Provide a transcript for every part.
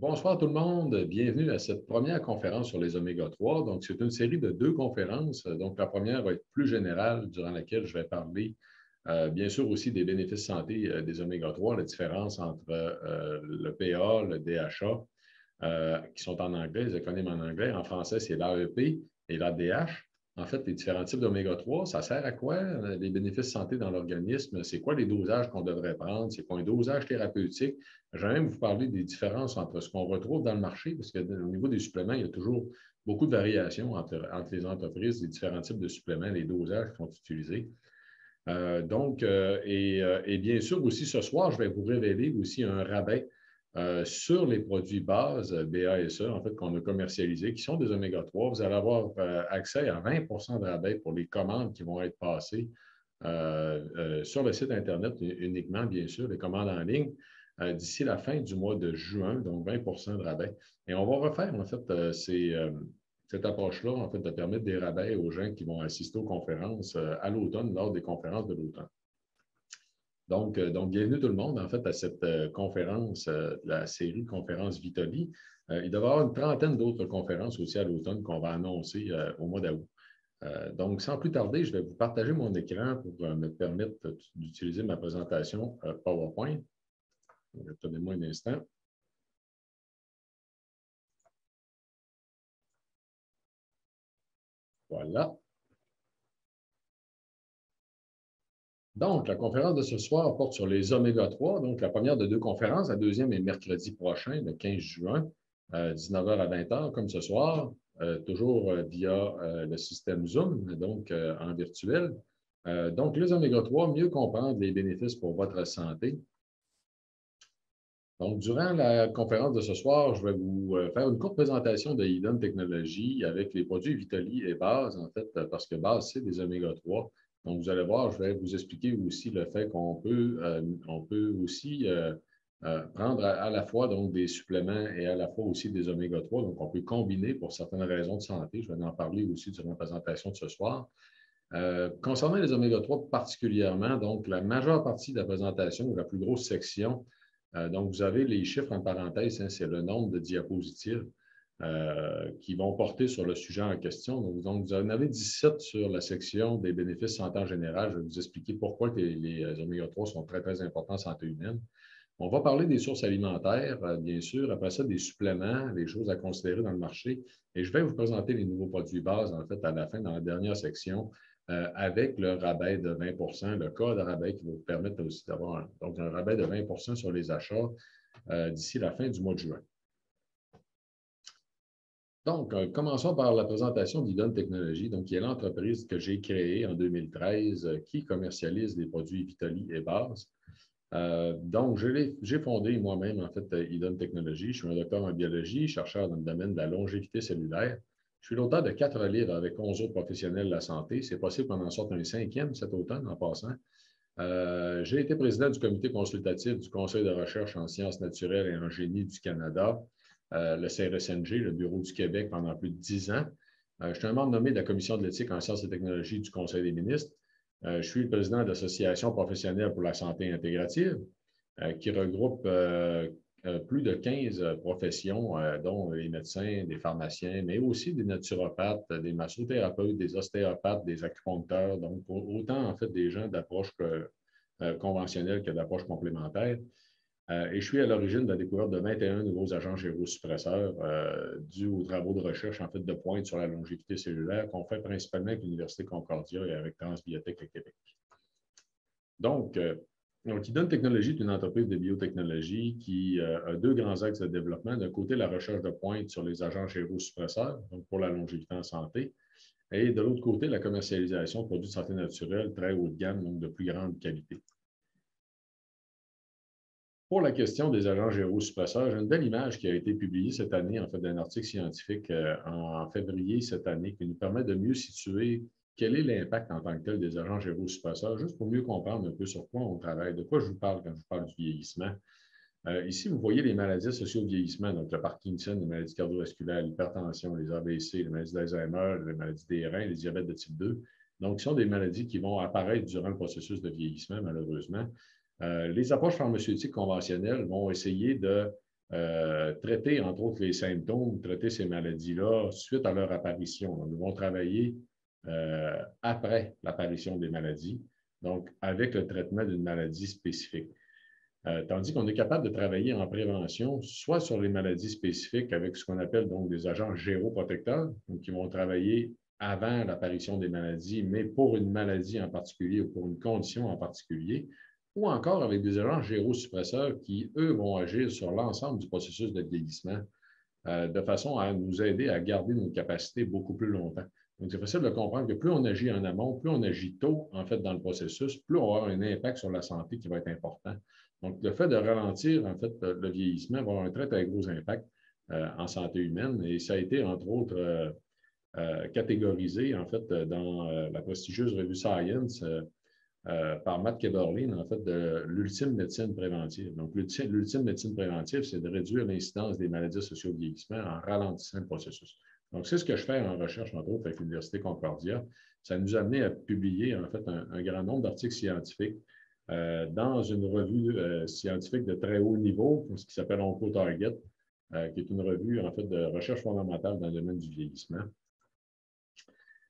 Bonsoir tout le monde, bienvenue à cette première conférence sur les oméga-3. Donc, c'est une série de 2 conférences. Donc, la première va être plus générale, durant laquelle je vais parler, bien sûr, aussi des bénéfices santé des oméga-3, la différence entre le PA, le DHA, qui sont en anglais, les acronymes en anglais. En français, c'est l'AEP et l'ADH. En fait, les différents types d'oméga-3, ça sert à quoi, les bénéfices santé dans l'organisme? C'est quoi les dosages qu'on devrait prendre? C'est quoi un dosage thérapeutique? Je vais même vous parler des différences entre ce qu'on retrouve dans le marché, parce qu'au niveau des suppléments, il y a toujours beaucoup de variations entre les entreprises, les différents types de suppléments, les dosages qui sont utilisés. Et bien sûr, aussi ce soir, je vais vous révéler aussi un rabais sur les produits bases BASE, en fait, qu'on a commercialisés, qui sont des oméga-3. Vous allez avoir accès à 20 de rabais pour les commandes qui vont être passées sur le site Internet uniquement, bien sûr, les commandes en ligne, d'ici la fin du mois de juin, donc 20 de rabais. Et on va refaire, en fait, cette approche-là, en fait, de permettre des rabais aux gens qui vont assister aux conférences à l'automne, lors des conférences de l'automne. Donc, bienvenue tout le monde, en fait, à cette conférence, la série de conférences Vitali. Il devrait y avoir une trentaine d'autres conférences aussi à l'automne qu'on va annoncer au mois d'août. Donc, sans plus tarder, je vais vous partager mon écran pour me permettre d'utiliser ma présentation PowerPoint. Donnez-moi un instant. Voilà. Donc, la conférence de ce soir porte sur les oméga-3. Donc, la première de 2 conférences, la deuxième est mercredi prochain, le 15 juin, 19h à 20h, comme ce soir, toujours via le système Zoom, donc en virtuel. Donc, les oméga-3, mieux comprendre les bénéfices pour votre santé. Donc, durant la conférence de ce soir, je vais vous faire une courte présentation de Eden Technologies avec les produits Vitali et Base, en fait, parce que Base, c'est des oméga-3. Donc, vous allez voir, je vais vous expliquer aussi le fait qu'on peut aussi prendre à la fois donc, des suppléments et à la fois aussi des oméga-3. Donc, on peut combiner pour certaines raisons de santé. Je vais en parler aussi durant la présentation de ce soir. Concernant les oméga-3 particulièrement, donc, la majeure partie de la présentation, ou la plus grosse section, donc, vous avez les chiffres en parenthèse, hein, c'est le nombre de diapositives qui vont porter sur le sujet en question. Donc, vous en avez 17 sur la section des bénéfices santé en général. Je vais vous expliquer pourquoi les oméga-3 sont très, très importants en santé humaine. On va parler des sources alimentaires, bien sûr. Après ça, des suppléments, des choses à considérer dans le marché. Et je vais vous présenter les nouveaux produits bases, en fait, à la fin, dans la dernière section, avec le rabais de 20 le code rabais qui va vous permettre aussi d'avoir un rabais de 20 sur les achats d'ici la fin du mois de juin. Donc, commençons par la présentation d'Eden Technologies, donc, qui est l'entreprise que j'ai créée en 2013 qui commercialise les produits Vitali et Base. Donc, j'ai fondé moi-même, en fait, Eden Technologies. Je suis un docteur en biologie, chercheur dans le domaine de la longévité cellulaire. Je suis l'auteur de 4 livres avec 11 autres professionnels de la santé. C'est possible qu'on en sorte un 5e cet automne, en passant. J'ai été président du comité consultatif du Conseil de recherche en sciences naturelles et en génie du Canada, le CRSNG, le Bureau du Québec, pendant plus de 10 ans. Je suis un membre nommé de la Commission de l'éthique en sciences et technologies du Conseil des ministres. Je suis le président de l'Association professionnelle pour la santé intégrative, qui regroupe plus de 15 professions, dont les médecins, des pharmaciens, mais aussi des naturopathes, des massothérapeutes, des ostéopathes, des acupuncteurs, donc autant en fait des gens d'approche conventionnelle que d'approche complémentaire. Et je suis à l'origine de la découverte de 21 nouveaux agents gyrosuppresseurs dus aux travaux de recherche en fait de pointe sur la longévité cellulaire qu'on fait principalement avec l'Université Concordia et avec Transbiotech à Québec. Donc, Eden Technologies est une entreprise de biotechnologie qui a 2 grands axes de développement. D'un côté, la recherche de pointe sur les agents gyrosuppresseurs, donc pour la longévité en santé, et de l'autre côté, la commercialisation de produits de santé naturelle très haut de gamme, donc de plus grande qualité. Pour la question des agents gyrosuppresseurs, j'ai une belle image qui a été publiée cette année, en fait, d'un article scientifique en février cette année, qui nous permet de mieux situer quel est l'impact en tant que tel des agents gyrosuppresseurs, juste pour mieux comprendre un peu sur quoi on travaille, de quoi je vous parle quand je vous parle du vieillissement. Ici, vous voyez les maladies associées au vieillissement, donc le Parkinson, les maladies cardiovasculaires, l'hypertension, les AVC, les maladies d'Alzheimer, les maladies des reins, les diabètes de type 2. Donc, ce sont des maladies qui vont apparaître durant le processus de vieillissement, malheureusement. Les approches pharmaceutiques conventionnelles vont essayer de traiter, entre autres, les symptômes, traiter ces maladies-là suite à leur apparition. Donc, nous vont travailler après l'apparition des maladies, donc avec le traitement d'une maladie spécifique. Tandis qu'on est capable de travailler en prévention, soit sur les maladies spécifiques avec ce qu'on appelle donc des agents géroprotecteurs, donc qui vont travailler avant l'apparition des maladies, mais pour une maladie en particulier ou pour une condition en particulier, ou encore avec des agents gérosuppresseurs qui, eux, vont agir sur l'ensemble du processus de vieillissement de façon à nous aider à garder nos capacités beaucoup plus longtemps. Donc, c'est facile de comprendre que plus on agit en amont, plus on agit tôt, en fait, dans le processus, plus on va avoir un impact sur la santé qui va être important. Donc, le fait de ralentir, en fait, le vieillissement va avoir un très, très gros impact en santé humaine et ça a été, entre autres, catégorisé, en fait, dans la prestigieuse revue Science par Matt Keberlin, en fait, de l'ultime médecine préventive. Donc, l'ultime médecine préventive, c'est de réduire l'incidence des maladies associées au vieillissement en ralentissant le processus. Donc, c'est ce que je fais en recherche, entre autres, avec l'Université Concordia. Ça nous a amené à publier, en fait, un grand nombre d'articles scientifiques dans une revue scientifique de très haut niveau, ce qui s'appelle OncoTarget, qui est une revue, en fait, de recherche fondamentale dans le domaine du vieillissement.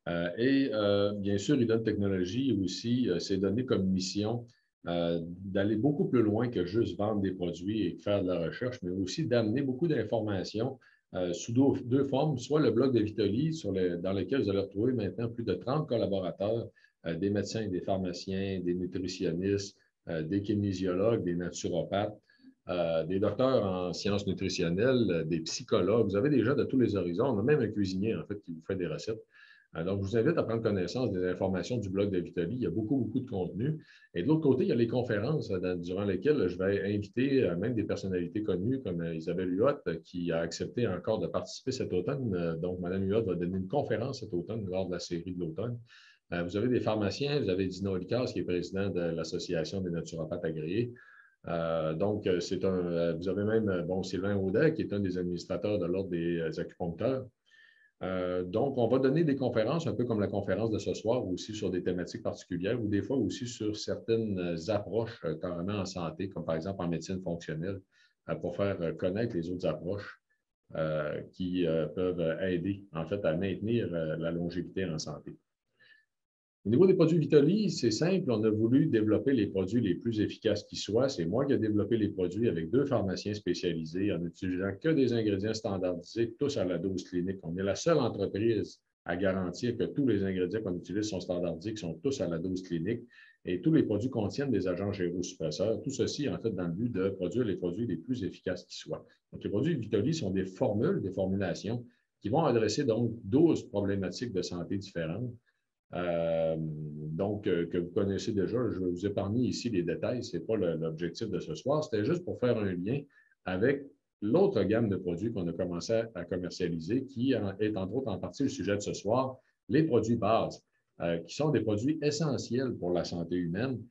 Bien sûr, Idon Technologies aussi s'est donné comme mission d'aller beaucoup plus loin que juste vendre des produits et faire de la recherche, mais aussi d'amener beaucoup d'informations sous deux formes, soit le blog de Vitoli, dans lequel vous allez retrouver maintenant plus de 30 collaborateurs, des médecins, des pharmaciens, des nutritionnistes, des kinésiologues, des naturopathes, des docteurs en sciences nutritionnelles, des psychologues. Vous avez des gens de tous les horizons. On a même un cuisinier, en fait, qui vous fait des recettes. Donc, je vous invite à prendre connaissance des informations du blog de Vitoli. Il y a beaucoup, beaucoup de contenu. Et de l'autre côté, il y a les conférences durant lesquelles je vais inviter même des personnalités connues comme Isabelle Huot, qui a accepté encore de participer cet automne. Donc, Mme Huot va donner une conférence cet automne lors de la série de l'automne. Vous avez des pharmaciens, vous avez Dino Licas, qui est président de l'Association des naturopathes agréés. Donc, vous avez même Sylvain Audet, qui est un des administrateurs de l'Ordre des acupuncteurs. Donc, on va donner des conférences, un peu comme la conférence de ce soir, aussi sur des thématiques particulières ou des fois aussi sur certaines approches carrément en santé, comme par exemple en médecine fonctionnelle, pour faire connaître les autres approches qui peuvent aider en fait à maintenir la longévité en santé. Au niveau des produits Vitoli, c'est simple. On a voulu développer les produits les plus efficaces qui soient. C'est moi qui ai développé les produits avec 2 pharmaciens spécialisés en n'utilisant que des ingrédients standardisés, tous à la dose clinique. On est la seule entreprise à garantir que tous les ingrédients qu'on utilise sont standardisés, qui sont tous à la dose clinique. Et tous les produits contiennent des agents gérosuppresseurs. Tout ceci, en fait, dans le but de produire les produits les plus efficaces qui soient. Donc, les produits Vitoli sont des formules, des formulations qui vont adresser donc 12 problématiques de santé différentes. Que vous connaissez déjà. Je vais vous épargner ici les détails. Ce n'est pas l'objectif de ce soir. C'était juste pour faire un lien avec l'autre gamme de produits qu'on a commencé à commercialiser, qui est entre autres en partie le sujet de ce soir, les produits bases, qui sont des produits essentiels pour la santé humaine,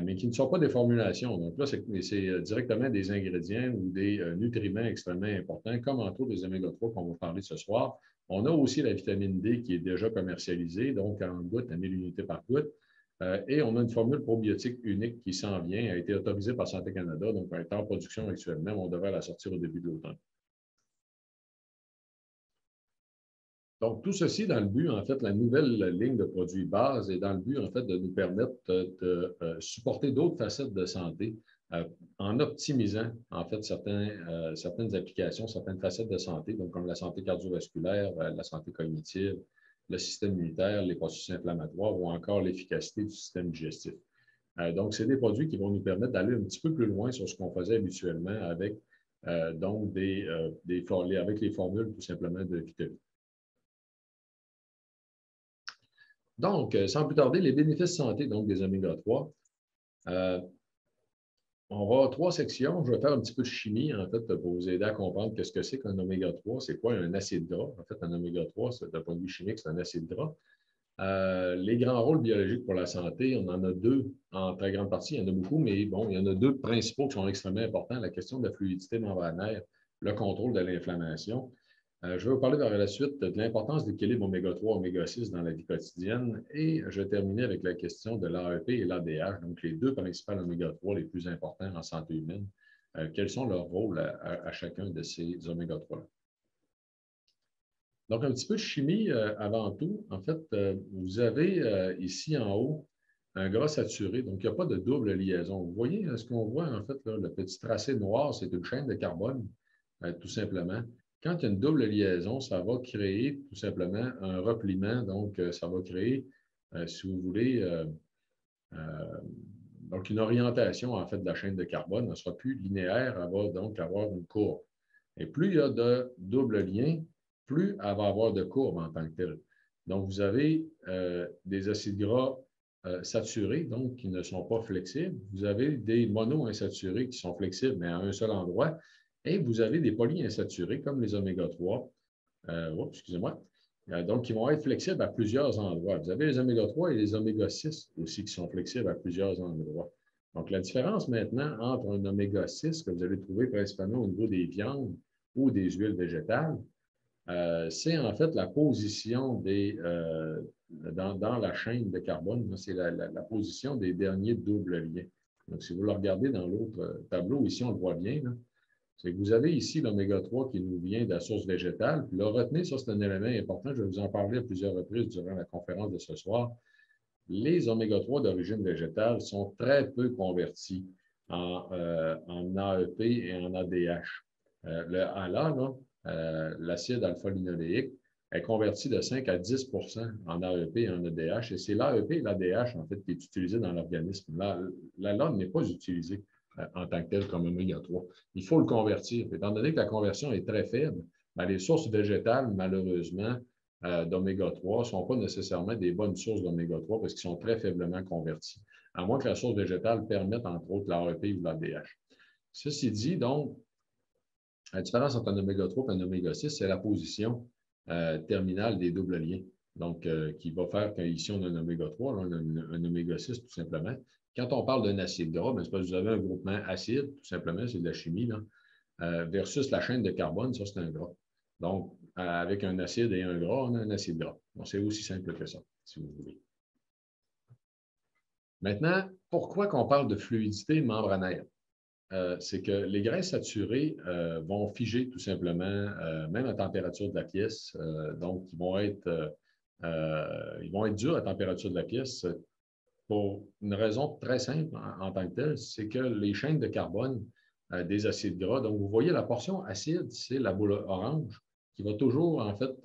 mais qui ne sont pas des formulations. Donc là, c'est directement des ingrédients ou des nutriments extrêmement importants, comme entre autres des oméga-3 qu'on va parler ce soir. On a aussi la vitamine D qui est déjà commercialisée, donc en gouttes à 1000 unités par goutte. Et on a une formule probiotique unique qui s'en vient, a été autorisée par Santé Canada, donc elle est en production actuellement. On devrait la sortir au début de l'automne. Donc, tout ceci dans le but, en fait, la nouvelle ligne de produits base est dans le but, en fait, de nous permettre de supporter d'autres facettes de santé en optimisant, en fait, certaines applications, certaines facettes de santé, donc comme la santé cardiovasculaire, la santé cognitive, le système immunitaire, les processus inflammatoires ou encore l'efficacité du système digestif. Donc, c'est des produits qui vont nous permettre d'aller un petit peu plus loin sur ce qu'on faisait habituellement avec, avec les formules tout simplement de Vitoli. Donc, sans plus tarder, les bénéfices santé donc, des oméga-3. On va avoir 3 sections. Je vais faire un petit peu de chimie, en fait, pour vous aider à comprendre qu'est-ce que c'est qu'un oméga-3. C'est quoi un acide gras? En fait, un oméga-3, d'un point de vue chimique, c'est un acide gras. Les grands rôles biologiques pour la santé, on en a 2 en très grande partie. Il y en a beaucoup, mais bon, il y en a 2 principaux qui sont extrêmement importants. La question de la fluidité membranaire, le contrôle de l'inflammation. Je vais vous parler par la suite de l'importance de l'équilibre oméga-3, oméga-6 dans la vie quotidienne et je vais terminer avec la question de l'AEP et l'ADH, donc les 2 principales oméga-3 les plus importants en santé humaine. quels sont leurs rôles à chacun de ces oméga-3. Donc, un petit peu de chimie avant tout. En fait, vous avez ici en haut un gras saturé, donc il n'y a pas de double liaison. Vous voyez ce qu'on voit, en fait, là, le petit tracé noir, c'est une chaîne de carbone, tout simplement. Quand il y a une double liaison, ça va créer tout simplement un repliement, donc ça va créer, si vous voulez, donc une orientation, en fait, de la chaîne de carbone ne sera plus linéaire, elle va donc avoir une courbe. Et plus il y a de double liens, plus elle va avoir de courbes en tant que telle. Donc, vous avez des acides gras saturés, donc qui ne sont pas flexibles. Vous avez des monoinsaturés qui sont flexibles, mais à un seul endroit. Et vous avez des polyinsaturés, comme les oméga-3, excusez-moi, donc qui vont être flexibles à plusieurs endroits. Vous avez les oméga-3 et les oméga-6 aussi qui sont flexibles à plusieurs endroits. Donc, la différence maintenant entre un oméga-6 que vous allez trouver principalement au niveau des viandes ou des huiles végétales, c'est en fait la position dans la chaîne de carbone, c'est la position des derniers doubles liens. Donc, si vous le regardez dans l'autre tableau, ici, on le voit bien, c'est que vous avez ici l'oméga-3 qui nous vient de la source végétale. Puis là, retenez, ça, c'est un élément important. Je vais vous en parler à plusieurs reprises durant la conférence de ce soir. Les oméga-3 d'origine végétale sont très peu convertis en AEP et en ADH. Le ALA, l'acide alpha-linoléique, est converti de 5 à 10 en AEP et en ADH. Et c'est l'AEP et l'ADH, en fait, qui est utilisé dans l'organisme. L'ALA n'est pas utilisé en tant que tel comme oméga-3. Il faut le convertir. Étant donné que la conversion est très faible, bien, les sources végétales, malheureusement, d'oméga-3 ne sont pas nécessairement des bonnes sources d'oméga-3 parce qu'ils sont très faiblement convertis, à moins que la source végétale permette, entre autres, l'AEP ou l'ADH. Ceci dit, donc, la différence entre un oméga-3 et un oméga-6, c'est la position terminale des doubles liens. Donc, qui va faire qu'ici, on a un oméga-3, on a un oméga-6, tout simplement. Quand on parle d'un acide gras, c'est parce que vous avez un groupement acide, tout simplement, c'est de la chimie, là, versus la chaîne de carbone, ça, c'est un gras. Donc, avec un acide et un gras, on a un acide gras. Donc, c'est aussi simple que ça, si vous voulez. Maintenant, pourquoi qu'on parle de fluidité membranaire? C'est que les graisses saturées vont figer tout simplement, même à température de la pièce. Donc, ils vont être durs à température de la pièce pour une raison très simple en tant que telle, c'est que les chaînes de carbone des acides gras, donc vous voyez la portion acide, c'est la boule orange qui va toujours en fait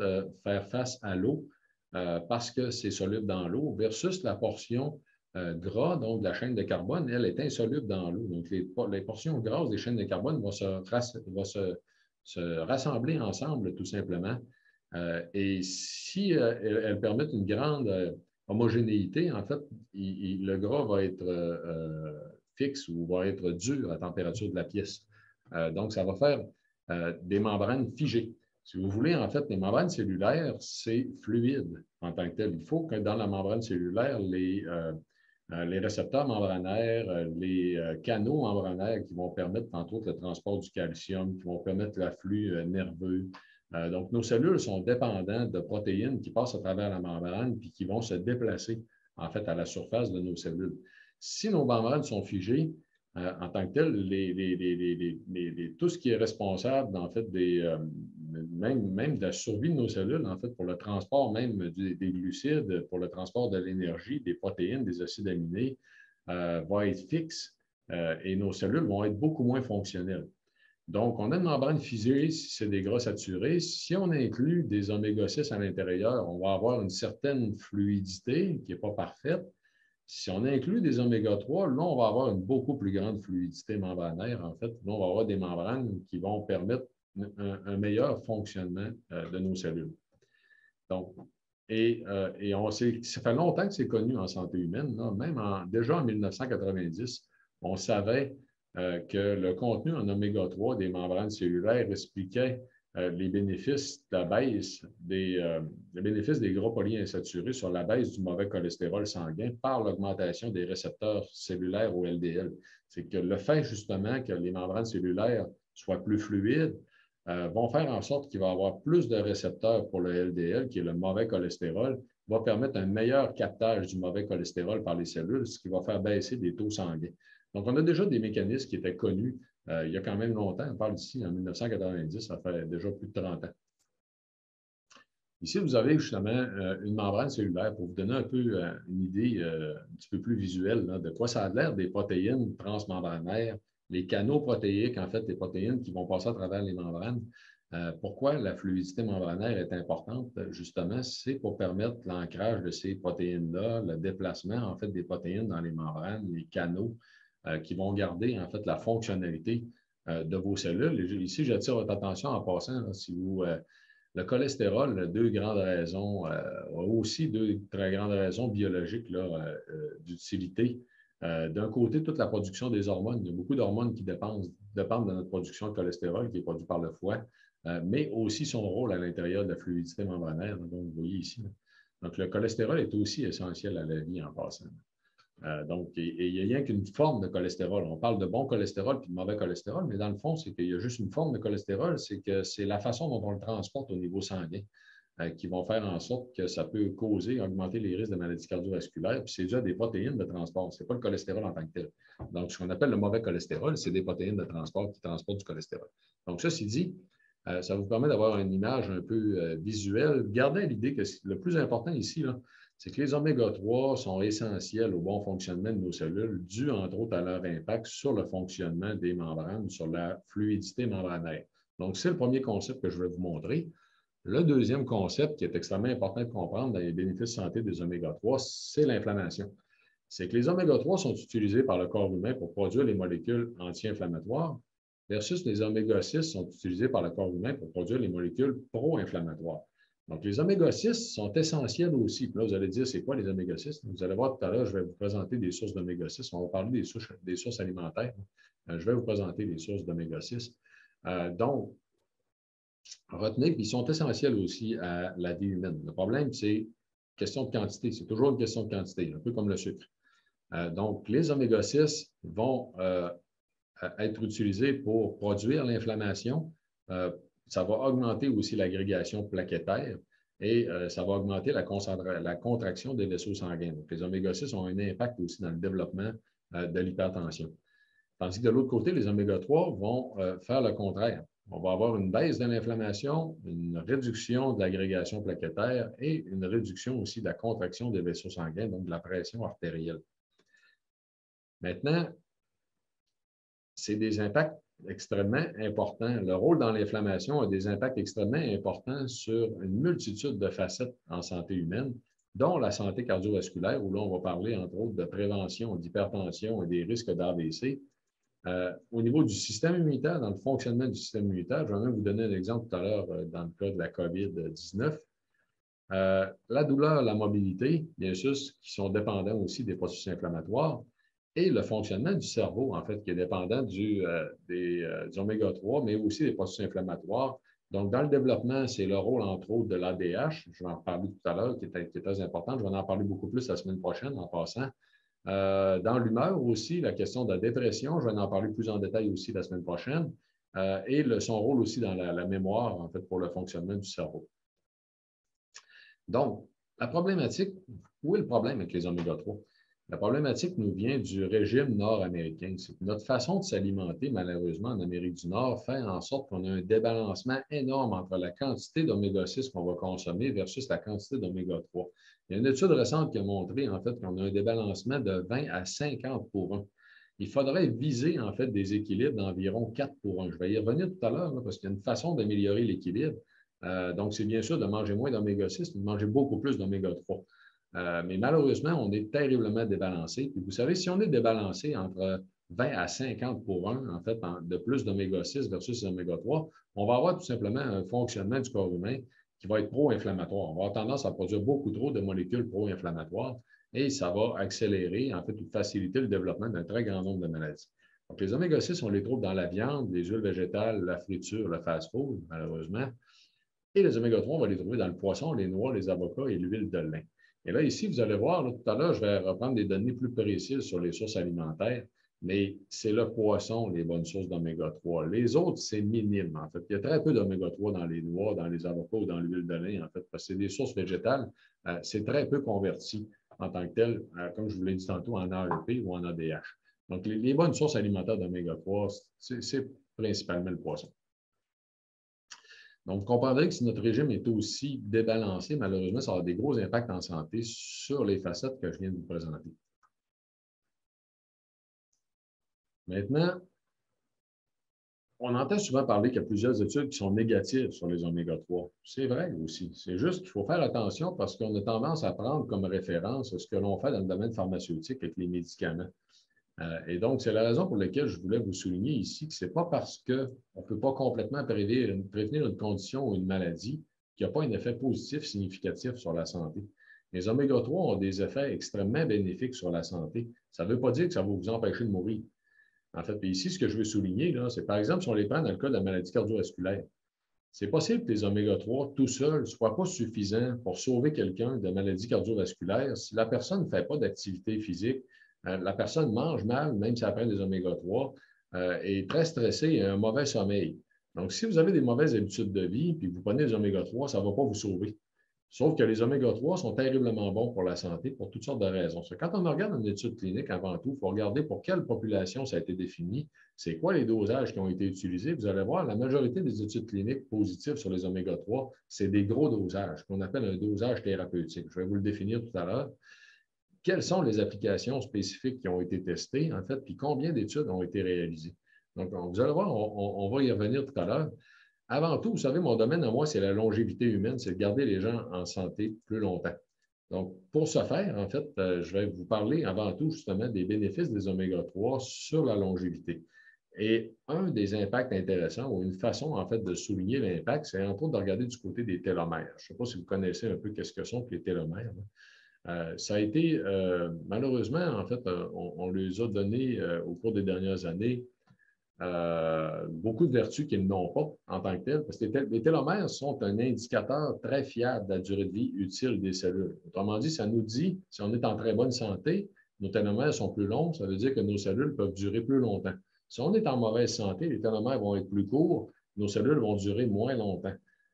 faire face à l'eau parce que c'est soluble dans l'eau versus la portion gras, donc de la chaîne de carbone, elle est insoluble dans l'eau. Donc, les portions grasses des chaînes de carbone vont se rassembler ensemble, tout simplement. Et si elles permettent une grande homogénéité, en fait, le gras va être fixe ou va être dur à température de la pièce. Donc, ça va faire des membranes figées. Si vous voulez, en fait, les membranes cellulaires, c'est fluide en tant que tel. Il faut que dans la membrane cellulaire, les récepteurs membranaires, les canaux membranaires qui vont permettre, entre autres, le transport du calcium, qui vont permettre l'afflux nerveux. Donc, nos cellules sont dépendantes de protéines qui passent à travers la membrane puis qui vont se déplacer, en fait, à la surface de nos cellules. Si nos membranes sont figées, en tant que tel, tout ce qui est responsable, en fait, même de la survie de nos cellules, en fait, pour le transport même des glucides, pour le transport de l'énergie, des protéines, des acides aminés, va être fixe et nos cellules vont être beaucoup moins fonctionnelles. Donc, on a une membrane figée si c'est des gras saturés. Si on inclut des oméga-6 à l'intérieur, on va avoir une certaine fluidité qui n'est pas parfaite. Si on inclut des oméga-3, là, on va avoir une beaucoup plus grande fluidité membranaire. En fait, là, on va avoir des membranes qui vont permettre un meilleur fonctionnement de nos cellules. Donc, ça fait longtemps que c'est connu en santé humaine. Là, même déjà en 1990, on savait que le contenu en oméga-3 des membranes cellulaires expliquait les bénéfices de la baisse les bénéfices des gras polyinsaturés sur la baisse du mauvais cholestérol sanguin par l'augmentation des récepteurs cellulaires au LDL. C'est que le fait justement que les membranes cellulaires soient plus fluides vont faire en sorte qu'il va y avoir plus de récepteurs pour le LDL, qui est le mauvais cholestérol, va permettre un meilleur captage du mauvais cholestérol par les cellules, ce qui va faire baisser des taux sanguins. Donc, on a déjà des mécanismes qui étaient connus il y a quand même longtemps, on parle ici en 1990, ça fait déjà plus de 30 ans. Ici, vous avez justement une membrane cellulaire pour vous donner un peu une idée un petit peu plus visuelle là, de quoi ça a l'air des protéines transmembranaires, les canaux protéiques, en fait, les protéines qui vont passer à travers les membranes. Pourquoi la fluidité membranaire est importante? Justement, c'est pour permettre l'ancrage de ces protéines-là, le déplacement, en fait, des protéines dans les membranes, les canaux, qui vont garder, en fait, la fonctionnalité de vos cellules. Et ici, j'attire votre attention en passant, là, si vous... le cholestérol, deux grandes raisons, aussi deux très grandes raisons biologiques d'utilité. D'un côté, toute la production des hormones. Il y a beaucoup d'hormones qui dépendent de notre production de cholestérol qui est produit par le foie, mais aussi son rôle à l'intérieur de la fluidité membranaire. Donc, vous voyez ici. Donc, le cholestérol est aussi essentiel à la vie en passant. Donc, il n'y a rien qu'une forme de cholestérol. On parle de bon cholestérol puis de mauvais cholestérol, mais dans le fond, c'est qu'il y a juste une forme de cholestérol, c'est que c'est la façon dont on le transporte au niveau sanguin qui vont faire en sorte que ça peut causer, augmenter les risques de maladies cardiovasculaires, puis c'est dû à des protéines de transport. Ce n'est pas le cholestérol en tant que tel. Donc, ce qu'on appelle le mauvais cholestérol, c'est des protéines de transport qui transportent du cholestérol. Donc, ceci dit, ça vous permet d'avoir une image un peu visuelle. Gardez à l'idée que le plus important ici, là, c'est que les oméga-3 sont essentiels au bon fonctionnement de nos cellules, dû entre autres à leur impact sur le fonctionnement des membranes, sur la fluidité membranaire. Donc, c'est le premier concept que je vais vous montrer. Le deuxième concept qui est extrêmement important de comprendre dans les bénéfices de santé des oméga-3, c'est l'inflammation. C'est que les oméga-3 sont utilisés par le corps humain pour produire les molécules anti-inflammatoires, versus les oméga-6 sont utilisés par le corps humain pour produire les molécules pro-inflammatoires. Donc, les oméga-6 sont essentiels aussi. Puis là, vous allez dire, c'est quoi les oméga-6? Vous allez voir tout à l'heure, je vais vous présenter des sources d'oméga-6. On va parler des sources alimentaires. Je vais vous présenter les sources d'oméga-6. Donc, retenez qu'ils sont essentiels aussi à la vie humaine. Le problème, c'est question de quantité. C'est toujours une question de quantité, un peu comme le sucre. Donc, les oméga-6 vont être utilisés pour produire l'inflammation. Ça va augmenter aussi l'agrégation plaquettaire et ça va augmenter la contraction des vaisseaux sanguins. Donc, les oméga-6 ont un impact aussi dans le développement de l'hypertension. Tandis que de l'autre côté, les oméga-3 vont faire le contraire. On va avoir une baisse de l'inflammation, une réduction de l'agrégation plaquettaire et une réduction aussi de la contraction des vaisseaux sanguins, donc de la pression artérielle. Maintenant, c'est des impacts extrêmement importants. Le rôle dans l'inflammation a des impacts extrêmement importants sur une multitude de facettes en santé humaine, dont la santé cardiovasculaire, où là, on va parler, entre autres, de prévention d'hypertension et des risques d'AVC. Au niveau du système immunitaire, dans le fonctionnement du système immunitaire, je vais même vous donner un exemple tout à l'heure dans le cas de la COVID-19. La douleur, la mobilité, bien sûr, qui sont dépendants aussi des processus inflammatoires, et le fonctionnement du cerveau, en fait, qui est dépendant des oméga-3, mais aussi des processus inflammatoires. Donc, dans le développement, c'est le rôle, entre autres, de l'ADH. Je vais en parler tout à l'heure, qui est très important. Je vais en parler beaucoup plus la semaine prochaine, en passant. Dans l'humeur aussi, la question de la dépression, je vais en parler plus en détail aussi la semaine prochaine. Et son rôle aussi dans la mémoire, en fait, pour le fonctionnement du cerveau. Donc, la problématique, où est le problème avec les oméga-3? La problématique nous vient du régime nord-américain. C'est que notre façon de s'alimenter, malheureusement, en Amérique du Nord, fait en sorte qu'on a un débalancement énorme entre la quantité d'oméga-6 qu'on va consommer versus la quantité d'oméga-3. Il y a une étude récente qui a montré, en fait, qu'on a un débalancement de 20 à 50 pour 1. Il faudrait viser, en fait, des équilibres d'environ 4 pour 1. Je vais y revenir tout à l'heure, parce qu'il y a une façon d'améliorer l'équilibre. Donc, c'est bien sûr de manger moins d'oméga-6, mais de manger beaucoup plus d'oméga-3. Mais malheureusement, on est terriblement débalancé. Puis vous savez, si on est débalancé entre 20 à 50 pour 1, en fait, de plus d'oméga-6 versus oméga-3, on va avoir tout simplement un fonctionnement du corps humain qui va être pro-inflammatoire. On va avoir tendance à produire beaucoup trop de molécules pro-inflammatoires et ça va accélérer, en fait, ou faciliter le développement d'un très grand nombre de maladies. Donc, les oméga-6, on les trouve dans la viande, les huiles végétales, la friture, le fast-food, malheureusement. Et les oméga-3, on va les trouver dans le poisson, les noix, les avocats et l'huile de lin. Et là, ici, vous allez voir, là, tout à l'heure, je vais reprendre des données plus précises sur les sources alimentaires, mais c'est le poisson, les bonnes sources d'oméga-3. Les autres, c'est minime, en fait. Il y a très peu d'oméga-3 dans les noix, dans les avocats ou dans l'huile de lin, en fait, parce que c'est des sources végétales. C'est très peu converti en tant que tel, comme je vous l'ai dit tantôt, en AEP ou en ADH. Donc, les bonnes sources alimentaires d'oméga 3, c'est principalement le poisson. Donc, vous comprendrez que si notre régime est aussi débalancé, malheureusement, ça aura des gros impacts en santé sur les facettes que je viens de vous présenter. Maintenant, on entend souvent parler qu'il y a plusieurs études qui sont négatives sur les oméga 3. C'est vrai aussi. C'est juste qu'il faut faire attention parce qu'on a tendance à prendre comme référence ce que l'on fait dans le domaine pharmaceutique avec les médicaments. Et donc, c'est la raison pour laquelle je voulais vous souligner ici que ce n'est pas parce qu'on ne peut pas complètement prévenir une condition ou une maladie qu'il n'y a pas un effet positif significatif sur la santé. Les oméga 3 ont des effets extrêmement bénéfiques sur la santé. Ça ne veut pas dire que ça va vous empêcher de mourir. En fait, ici, ce que je veux souligner, c'est par exemple, si on les prend dans le cas de la maladie cardiovasculaire, c'est possible que les oméga 3 tout seuls ne soient pas suffisants pour sauver quelqu'un de maladie cardiovasculaire si la personne ne fait pas d'activité physique. La personne mange mal, même si elle prend des oméga 3, est très stressée et a un mauvais sommeil. Donc, si vous avez des mauvaises habitudes de vie puis vous prenez des oméga 3, ça ne va pas vous sauver. Sauf que les oméga 3 sont terriblement bons pour la santé pour toutes sortes de raisons. Quand on regarde une étude clinique, avant tout, il faut regarder pour quelle population ça a été défini, c'est quoi les dosages qui ont été utilisés. Vous allez voir, la majorité des études cliniques positives sur les oméga 3, c'est des gros dosages, qu'on appelle un dosage thérapeutique. Je vais vous le définir tout à l'heure. Quelles sont les applications spécifiques qui ont été testées, en fait, puis combien d'études ont été réalisées. Donc, vous allez voir, on va y revenir tout à l'heure. Avant tout, vous savez, mon domaine à moi, c'est la longévité humaine, c'est de garder les gens en santé plus longtemps. Donc, pour ce faire, en fait, je vais vous parler avant tout, justement, des bénéfices des oméga 3 sur la longévité. Et un des impacts intéressants, ou une façon, en fait, de souligner l'impact, c'est entre autres de regarder du côté des télomères. Je ne sais pas si vous connaissez un peu qu'est-ce que sont les télomères. Ça a été, malheureusement, en fait, on les a donnés au cours des dernières années beaucoup de vertus qu'ils n'ont pas en tant que telles, parce que les télomères sont un indicateur très fiable de la durée de vie utile des cellules. Autrement dit, ça nous dit, si on est en très bonne santé, nos télomères sont plus longs, ça veut dire que nos cellules peuvent durer plus longtemps. Si on est en mauvaise santé, les télomères vont être plus courts, nos cellules vont durer moins longtemps.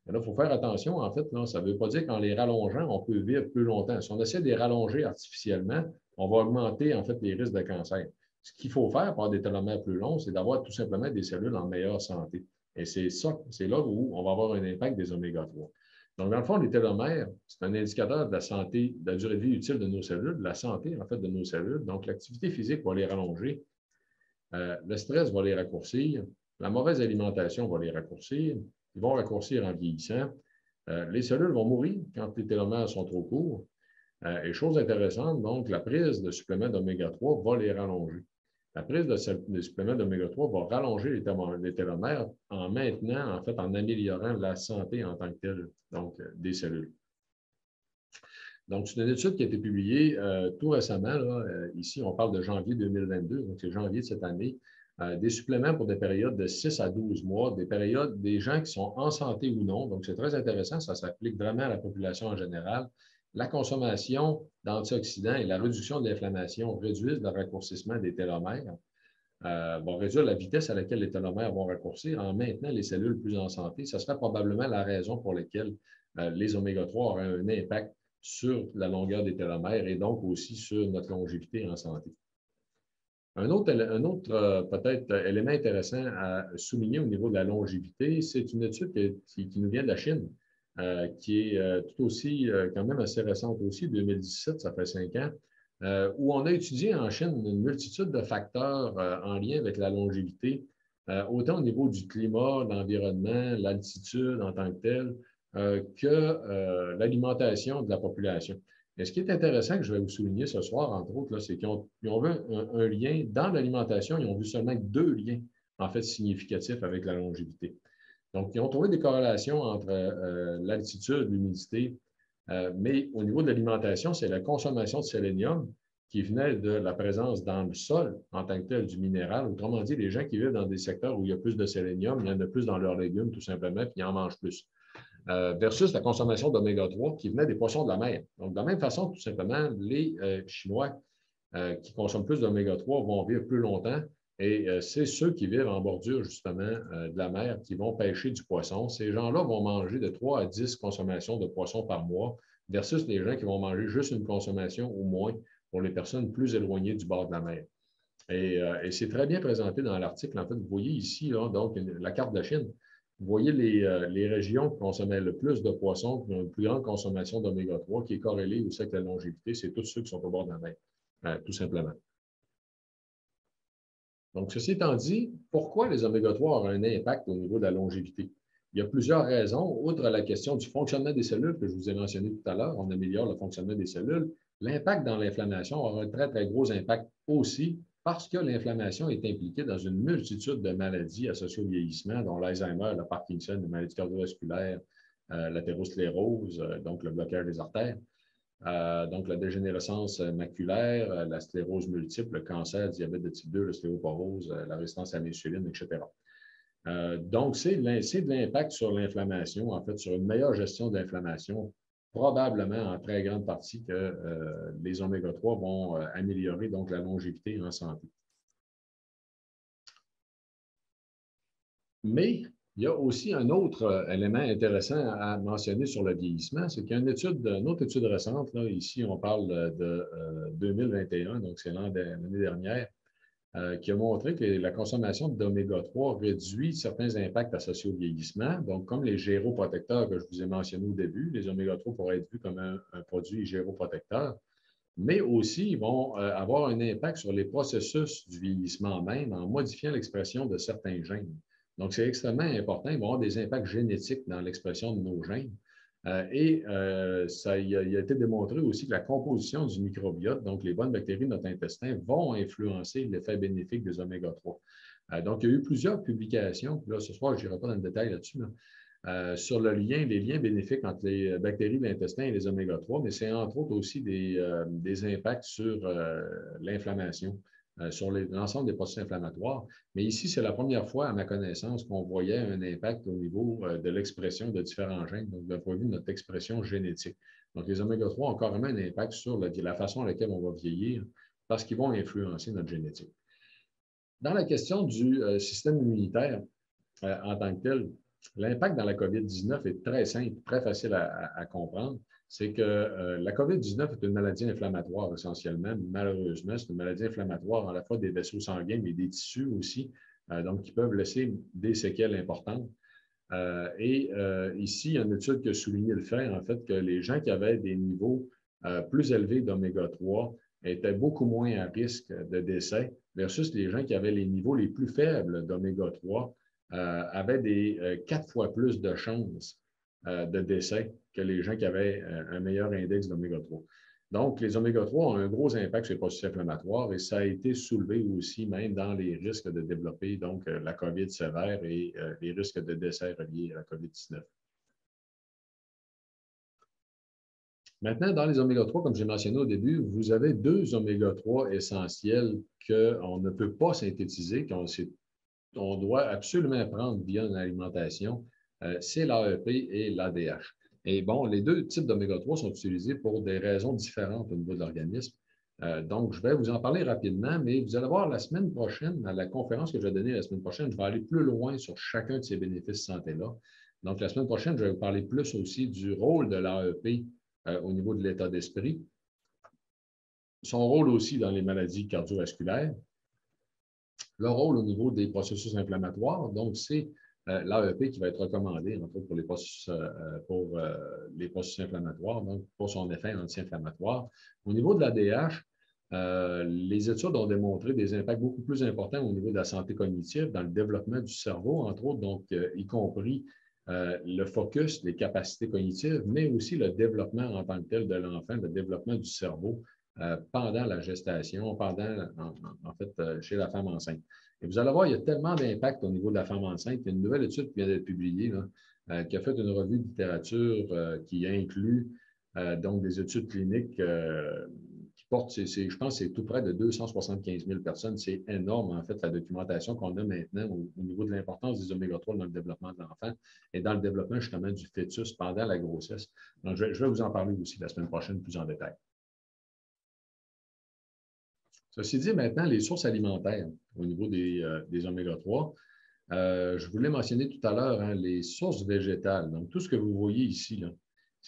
Et là, il faut faire attention, en fait, là, ça ne veut pas dire qu'en les rallongeant, on peut vivre plus longtemps. Si on essaie de les rallonger artificiellement, on va augmenter, en fait, les risques de cancer. Ce qu'il faut faire pour avoir des télomères plus longs, c'est d'avoir tout simplement des cellules en meilleure santé. Et c'est ça, c'est là où on va avoir un impact des oméga 3. Donc, dans le fond, les télomères, c'est un indicateur de la santé, de la durée de vie utile de nos cellules, de la santé, en fait, de nos cellules. Donc, l'activité physique va les rallonger. Le stress va les raccourcir. La mauvaise alimentation va les raccourcir. Ils vont raccourcir en vieillissant. Les cellules vont mourir quand les télomères sont trop courts. Et chose intéressante, donc, la prise de suppléments d'oméga 3 va les rallonger. La prise de suppléments d'oméga 3 va rallonger les télomères en maintenant, en fait, en améliorant la santé en tant que telle, donc, des cellules. Donc, c'est une étude qui a été publiée tout récemment. Là, ici, on parle de janvier 2022, donc c'est janvier de cette année. Des suppléments pour des périodes de 6 à 12 mois, des périodes des gens qui sont en santé ou non. Donc, c'est très intéressant. Ça s'applique vraiment à la population en général. La consommation d'antioxydants et la réduction de l'inflammation réduisent le raccourcissement des télomères, vont réduire la vitesse à laquelle les télomères vont raccourcir en maintenant les cellules plus en santé. Ce serait probablement la raison pour laquelle les oméga 3 auraient un impact sur la longueur des télomères et donc aussi sur notre longévité en santé. Un autre peut-être élément intéressant à souligner au niveau de la longévité, c'est une étude qui nous vient de la Chine, qui est tout aussi, quand même assez récente aussi, 2017, ça fait 5 ans, où on a étudié en Chine une multitude de facteurs en lien avec la longévité, autant au niveau du climat, de l'environnement, l'altitude en tant que telle, que l'alimentation de la population. Et ce qui est intéressant que je vais vous souligner ce soir, entre autres, c'est qu'ils ont vu un lien dans l'alimentation, ils ont vu seulement 2 liens, en fait, significatifs avec la longévité. Donc, ils ont trouvé des corrélations entre l'altitude, l'humidité, mais au niveau de l'alimentation, c'est la consommation de sélénium qui venait de la présence dans le sol en tant que tel du minéral. Autrement dit, les gens qui vivent dans des secteurs où il y a plus de sélénium, il y en a plus dans leurs légumes, tout simplement, puis ils en mangent plus. Versus la consommation d'oméga 3 qui venait des poissons de la mer. Donc, de la même façon, tout simplement, les Chinois qui consomment plus d'oméga 3 vont vivre plus longtemps et c'est ceux qui vivent en bordure, justement, de la mer qui vont pêcher du poisson. Ces gens-là vont manger de 3 à 10 consommations de poissons par mois versus les gens qui vont manger juste une consommation ou moins pour les personnes plus éloignées du bord de la mer. Et c'est très bien présenté dans l'article. En fait, vous voyez ici, là, donc, la carte de Chine. Vous voyez les régions qui consommaient le plus de poissons, qui ont une plus grande consommation d'oméga 3, qui est corrélée aussi avec la longévité. C'est tous ceux qui sont au bord de la mer, tout simplement. Donc, ceci étant dit, pourquoi les oméga 3 ont un impact au niveau de la longévité? Il y a plusieurs raisons. Outre la question du fonctionnement des cellules que je vous ai mentionné tout à l'heure, on améliore le fonctionnement des cellules. L'impact dans l'inflammation aura un très, très gros impact aussi parce que l'inflammation est impliquée dans une multitude de maladies associées au vieillissement, dont l'Alzheimer, le Parkinson, les maladies cardiovasculaires, l'athérosclérose, donc le blocage des artères. Donc, la dégénérescence maculaire, la sclérose multiple, le cancer, le diabète de type 2, l'ostéoporose, la résistance à l'insuline, etc. Donc, c'est de l'impact sur l'inflammation, en fait, sur une meilleure gestion de l'inflammation, probablement en très grande partie que les oméga 3 vont améliorer donc la longévité en santé. Mais il y a aussi un autre élément intéressant à mentionner sur le vieillissement, c'est qu'il y a une autre étude récente, là, ici on parle de 2021, donc c'est l'année dernière, qui a montré que la consommation d'oméga 3 réduit certains impacts associés au vieillissement. Donc, comme les géroprotecteurs que je vous ai mentionnés au début, les oméga 3 pourraient être vus comme un produit géroprotecteur, mais aussi ils vont avoir un impact sur les processus du vieillissement même en modifiant l'expression de certains gènes. Donc, c'est extrêmement important. Ils vont avoir des impacts génétiques dans l'expression de nos gènes. Il a été démontré aussi que la composition du microbiote, donc les bonnes bactéries de notre intestin, vont influencer l'effet bénéfique des oméga 3. Donc, il y a eu plusieurs publications. Là, ce soir, je n'irai pas dans le détail là-dessus, sur les liens bénéfiques entre les bactéries de l'intestin et les oméga 3, mais c'est entre autres aussi des impacts sur l'inflammation, sur l'ensemble des processus inflammatoires. Mais ici, c'est la première fois, à ma connaissance, qu'on voyait un impact au niveau de l'expression de différents gènes, donc d'un point de vue de notre expression génétique. Donc, les oméga 3 ont carrément un impact sur la façon à laquelle on va vieillir parce qu'ils vont influencer notre génétique. Dans la question du système immunitaire en tant que tel, l'impact dans la COVID-19 est très simple, très facile à comprendre. C'est que la COVID-19 est une maladie inflammatoire essentiellement. Malheureusement, c'est une maladie inflammatoire à la fois des vaisseaux sanguins, mais des tissus aussi, donc qui peuvent laisser des séquelles importantes. Ici, il y a une étude qui a souligné le fait, en fait, que les gens qui avaient des niveaux plus élevés d'oméga 3 étaient beaucoup moins à risque de décès versus les gens qui avaient les niveaux les plus faibles d'oméga 3 avaient 4 fois plus de chances de décès que les gens qui avaient un meilleur index d'oméga 3. Donc, les oméga 3 ont un gros impact sur les processus inflammatoires et ça a été soulevé aussi même dans les risques de développer donc la COVID sévère et les risques de décès reliés à la COVID-19. Maintenant, dans les oméga 3, comme j'ai mentionné au début, vous avez 2 oméga 3 essentiels qu'on ne peut pas synthétiser, qu'on doit absolument prendre via une alimentation, c'est l'AEP et l'ADH. Et bon, les 2 types d'oméga 3 sont utilisés pour des raisons différentes au niveau de l'organisme. Donc, je vais vous en parler rapidement, mais vous allez voir la semaine prochaine, à la conférence que je vais donner la semaine prochaine, je vais aller plus loin sur chacun de ces bénéfices santé-là. Donc, la semaine prochaine, je vais vous parler plus aussi du rôle de l'AEP au niveau de l'état d'esprit, son rôle aussi dans les maladies cardiovasculaires, le rôle au niveau des processus inflammatoires. Donc, c'est l'AEP qui va être recommandé, entre autres, pour les processus inflammatoires, donc pour son effet anti-inflammatoire. Au niveau de l'ADH, les études ont démontré des impacts beaucoup plus importants au niveau de la santé cognitive, dans le développement du cerveau, entre autres, donc y compris le focus, les capacités cognitives, mais aussi le développement en tant que tel de l'enfant, le développement du cerveau pendant la gestation, chez la femme enceinte. Et vous allez voir, il y a tellement d'impact au niveau de la femme enceinte. Il y a une nouvelle étude qui vient d'être publiée, là, qui a fait une revue de littérature qui inclut donc des études cliniques qui portent, je pense, c'est tout près de 275 000 personnes. C'est énorme, en fait, la documentation qu'on a maintenant au niveau de l'importance des oméga 3 dans le développement de l'enfant et dans le développement, justement, du fœtus pendant la grossesse. Donc, je vais vous en parler aussi la semaine prochaine plus en détail. Ceci dit, maintenant, les sources alimentaires au niveau des oméga 3. Je vous l'ai mentionné tout à l'heure, hein, les sources végétales. Donc, tout ce que vous voyez ici,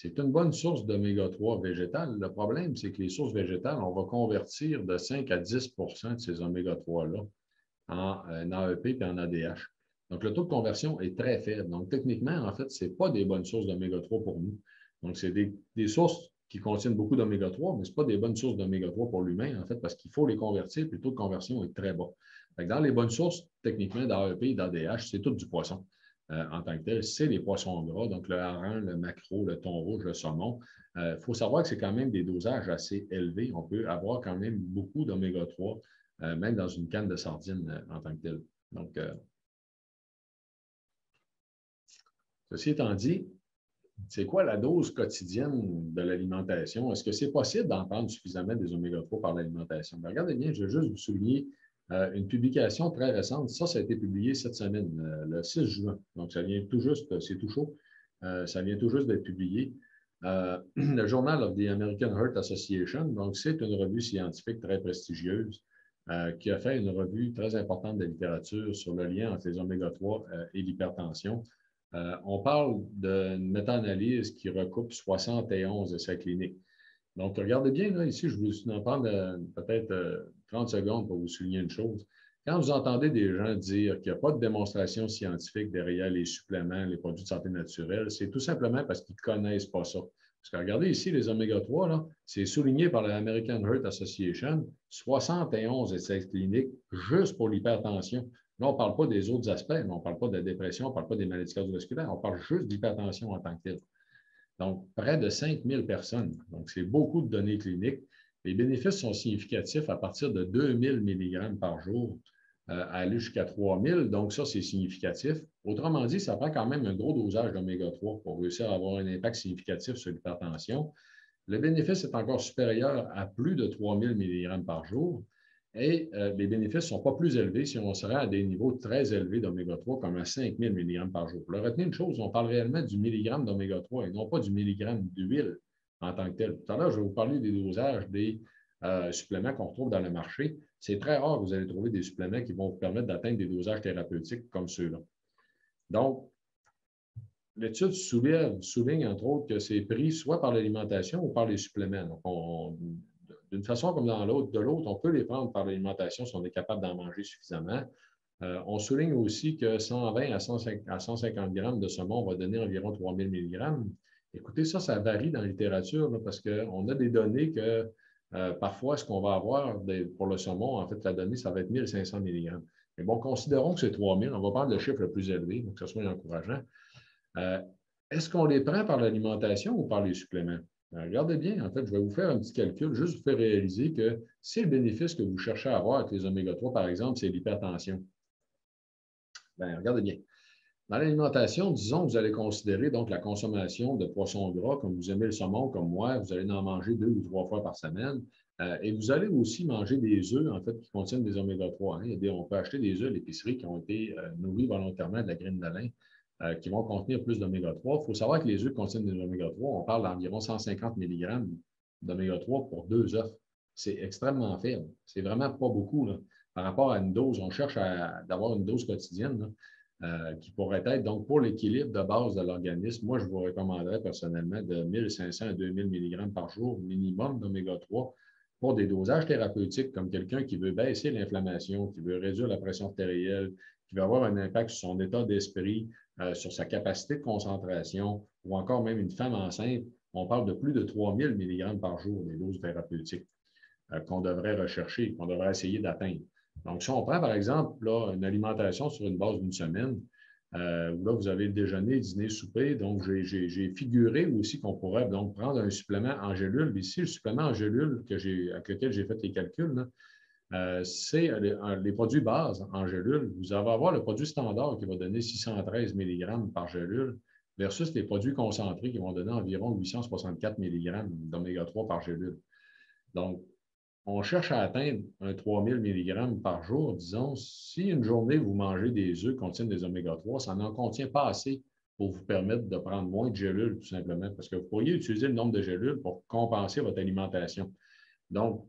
C'est une bonne source d'oméga 3 végétale. Le problème, c'est que les sources végétales, on va convertir de 5 à 10 de ces oméga 3-là en AEP et en ADH. Donc, le taux de conversion est très faible. Donc, techniquement, en fait, ce n'est pas des bonnes sources d'oméga 3 pour nous. Donc, c'est des sources qui contiennent beaucoup d'oméga 3, mais ce n'est pas des bonnes sources d'oméga 3 pour l'humain, en fait, parce qu'il faut les convertir, puis le taux de conversion est très bas. Dans les bonnes sources, techniquement, d'AEP et d'ADH, c'est tout du poisson. En tant que tel, c'est les poissons gras, donc le hareng, le maquereau, le thon rouge, le saumon. Il faut savoir que c'est quand même des dosages assez élevés. On peut avoir quand même beaucoup d'oméga 3, même dans une canne de sardines en tant que tel. Donc, ceci étant dit, c'est quoi la dose quotidienne de l'alimentation? Est-ce que c'est possible d'en prendre suffisamment des oméga 3 par l'alimentation? Bien, regardez bien, je vais juste vous souligner une publication très récente. Ça a été publié cette semaine, le 6 juin. Donc, ça vient tout juste, c'est tout chaud. Ça vient tout juste d'être publié. Le Journal of the American Heart Association, donc c'est une revue scientifique très prestigieuse qui a fait une revue très importante de littérature sur le lien entre les oméga 3 et l'hypertension. On parle d'une méta-analyse qui recoupe 71 essais cliniques. Donc, regardez bien, là, ici, je vous en prendre peut-être 30 secondes pour vous souligner une chose. Quand vous entendez des gens dire qu'il n'y a pas de démonstration scientifique derrière les suppléments, les produits de santé naturelle, c'est tout simplement parce qu'ils ne connaissent pas ça. Parce que regardez ici, les oméga 3, c'est souligné par l'American Heart Association, 71 essais cliniques juste pour l'hypertension. Là, on ne parle pas des autres aspects, on ne parle pas de la dépression, on ne parle pas des maladies cardiovasculaires, on parle juste d'hypertension en tant que telle. Donc, près de 5000 personnes. Donc, c'est beaucoup de données cliniques. Les bénéfices sont significatifs à partir de 2000 mg par jour à aller jusqu'à 3000. Donc, ça, c'est significatif. Autrement dit, ça prend quand même un gros dosage d'oméga 3 pour réussir à avoir un impact significatif sur l'hypertension. Le bénéfice est encore supérieur à plus de 3000 mg par jour. Et les bénéfices ne sont pas plus élevés si on serait à des niveaux très élevés d'oméga 3, comme à 5000 mg par jour. Pour le retenir une chose, on parle réellement du milligramme d'oméga 3 et non pas du milligramme d'huile en tant que tel. Tout à l'heure, je vais vous parler des dosages des suppléments qu'on retrouve dans le marché. C'est très rare que vous allez trouver des suppléments qui vont vous permettre d'atteindre des dosages thérapeutiques comme ceux-là. Donc, l'étude souligne, entre autres, que c'est pris soit par l'alimentation ou par les suppléments. Donc, d'une façon comme dans l'autre, de l'autre, on peut les prendre par l'alimentation si on est capable d'en manger suffisamment. On souligne aussi que 120 à 150 grammes de saumon va donner environ 3000 mg. Écoutez, ça varie dans la littérature là, parce qu'on a des données que parfois, ce qu'on va avoir pour le saumon, en fait, la donnée, ça va être 1500 mg. Mais bon, considérons que c'est 3000. On va prendre le chiffre le plus élevé, donc que ce soit encourageant. Est-ce qu'on les prend par l'alimentation ou par les suppléments? Regardez bien, en fait, je vais vous faire un petit calcul, juste vous faire réaliser que si le bénéfice que vous cherchez à avoir avec les oméga 3, par exemple, c'est l'hypertension, bien, regardez bien. Dans l'alimentation, disons que vous allez considérer donc la consommation de poissons gras, comme vous aimez le saumon, comme moi, vous allez en manger 2 ou 3 fois par semaine. Et vous allez aussi manger des œufs, en fait, qui contiennent des oméga 3. Hein. On peut acheter des œufs à l'épicerie qui ont été nourris volontairement de la graine d'Alain, qui vont contenir plus d'oméga 3. Il faut savoir que les œufs contiennent des oméga 3. On parle d'environ 150 mg d'oméga 3 pour 2 œufs. C'est extrêmement faible. C'est vraiment pas beaucoup là. Par rapport à une dose. On cherche d'avoir une dose quotidienne là, qui pourrait être, donc pour l'équilibre de base de l'organisme, moi, je vous recommanderais personnellement de 1500 à 2000 mg par jour minimum d'oméga 3 pour des dosages thérapeutiques, comme quelqu'un qui veut baisser l'inflammation, qui veut réduire la pression artérielle, qui veut avoir un impact sur son état d'esprit, sur sa capacité de concentration, ou encore même une femme enceinte. On parle de plus de 3000 mg par jour des doses thérapeutiques qu'on devrait rechercher, qu'on devrait essayer d'atteindre. Donc, si on prend, par exemple, là, une alimentation sur une base d'une semaine, où là, vous avez le déjeuner, dîner, souper, donc j'ai figuré aussi qu'on pourrait donc prendre un supplément en gélule. Ici, le supplément en gélule avec lequel j'ai fait les calculs, c'est les produits bases en gélule. Vous allez avoir le produit standard qui va donner 613 mg par gélule versus les produits concentrés qui vont donner environ 864 mg d'oméga 3 par gélule. Donc, on cherche à atteindre un 3000 mg par jour. Disons, si une journée, vous mangez des œufs qui contiennent des oméga 3, ça n'en contient pas assez pour vous permettre de prendre moins de gélules, tout simplement, parce que vous pourriez utiliser le nombre de gélules pour compenser votre alimentation. Donc,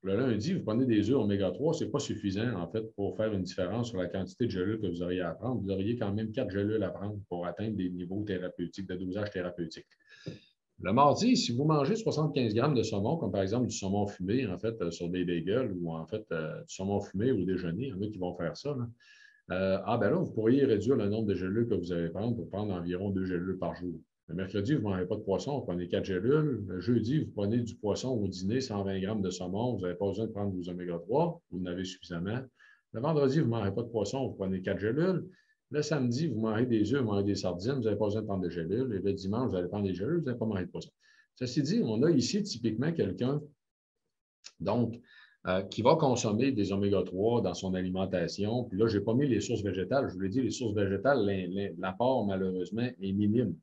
le lundi, vous prenez des œufs oméga 3, ce n'est pas suffisant, en fait, pour faire une différence sur la quantité de gélules que vous auriez à prendre. Vous auriez quand même 4 gélules à prendre pour atteindre des niveaux thérapeutiques, de dosage thérapeutique. Le mardi, si vous mangez 75 grammes de saumon, comme par exemple du saumon fumé, en fait, sur des bagels ou en fait du saumon fumé au déjeuner, il y en a qui vont faire ça. Là. Ben là, vous pourriez réduire le nombre de gélules que vous allez prendre pour prendre environ 2 gélules par jour. Le mercredi, vous ne mangez pas de poisson, vous prenez 4 gélules. Le jeudi, vous prenez du poisson au dîner, 120 grammes de saumon, vous n'avez pas besoin de prendre vos oméga-3, vous en avez suffisamment. Le vendredi, vous ne mangez pas de poisson, vous prenez 4 gélules. Le samedi, vous mangez des œufs, vous mangez des sardines, vous n'avez pas besoin de prendre de gélules. Et le dimanche, vous allez prendre des gélules, vous n'allez pas manger de poisson. Ceci dit, on a ici typiquement quelqu'un, donc, qui va consommer des oméga-3 dans son alimentation. Puis là, je n'ai pas mis les sources végétales. Je vous l'ai dit, les sources végétales, l'apport, malheureusement, est minime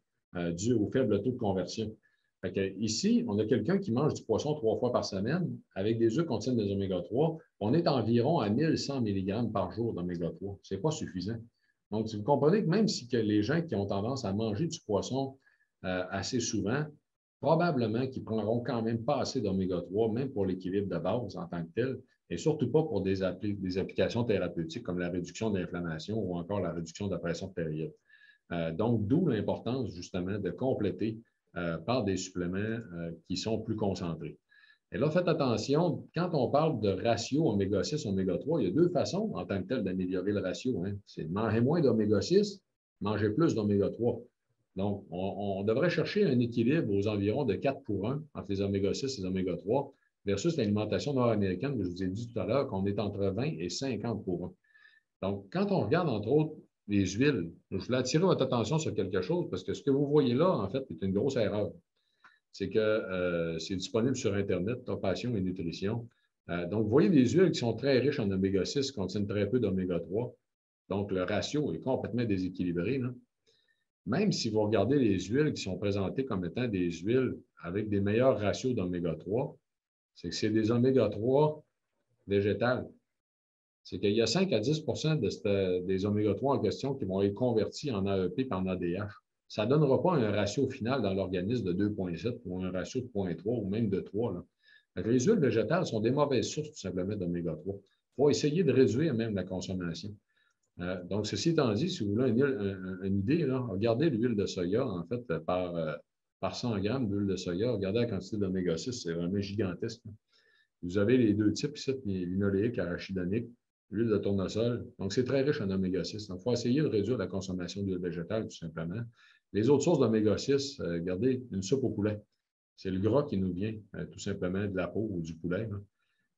dû au faible taux de conversion. Fait que, ici, on a quelqu'un qui mange du poisson 3 fois par semaine avec des œufs qui contiennent des oméga-3. On est environ à 1100 mg par jour d'oméga-3. Ce n'est pas suffisant. Donc, vous comprenez que même si que les gens qui ont tendance à manger du poisson assez souvent, probablement qu'ils ne prendront quand même pas assez d'oméga-3, même pour l'équilibre de base en tant que tel, et surtout pas pour des applications thérapeutiques comme la réduction de l'inflammation ou encore la réduction de la pression artérielle. Donc, d'où l'importance justement de compléter par des suppléments qui sont plus concentrés. Et là, faites attention, quand on parle de ratio oméga-6, oméga-3, il y a deux façons en tant que tel d'améliorer le ratio. Hein. C'est de manger moins d'oméga-6, manger plus d'oméga-3. Donc, on devrait chercher un équilibre aux environs de 4 pour 1 entre les oméga-6 et les oméga-3 versus l'alimentation nord-américaine que je vous ai dit tout à l'heure qu'on est entre 20 et 50 pour 1. Donc, quand on regarde, entre autres, les huiles, je voulais attirer votre attention sur quelque chose parce que ce que vous voyez là, en fait, est une grosse erreur. C'est que c'est disponible sur Internet, Top Passion et Nutrition. Donc, vous voyez des huiles qui sont très riches en oméga-6, contiennent très peu d'oméga-3. Donc, le ratio est complètement déséquilibré. Là. Même si vous regardez les huiles qui sont présentées comme étant des huiles avec des meilleurs ratios d'oméga-3, c'est que c'est des oméga-3 végétales. C'est qu'il y a 5 à 10 des oméga-3 en question qui vont être convertis en AEP et en ADH. Ça ne donnera pas un ratio final dans l'organisme de 2,7 ou un ratio de 0,3 ou même de 3. Là. Les huiles végétales sont des mauvaises sources tout simplement d'oméga-3. Il faut essayer de réduire même la consommation. Donc, ceci étant dit, si vous voulez une idée, là, regardez l'huile de soya, en fait, par 100 grammes d'huile de soya, regardez la quantité d'oméga-6, c'est vraiment gigantesque. Là. Vous avez les deux types ici, linoléique, arachidonique, l'huile de tournesol. Donc, c'est très riche en oméga-6. Donc, il faut essayer de réduire la consommation d'huile végétale, tout simplement. Les autres sources d'oméga-6, regardez, une soupe au poulet. C'est le gras qui nous vient, tout simplement, de la peau ou du poulet.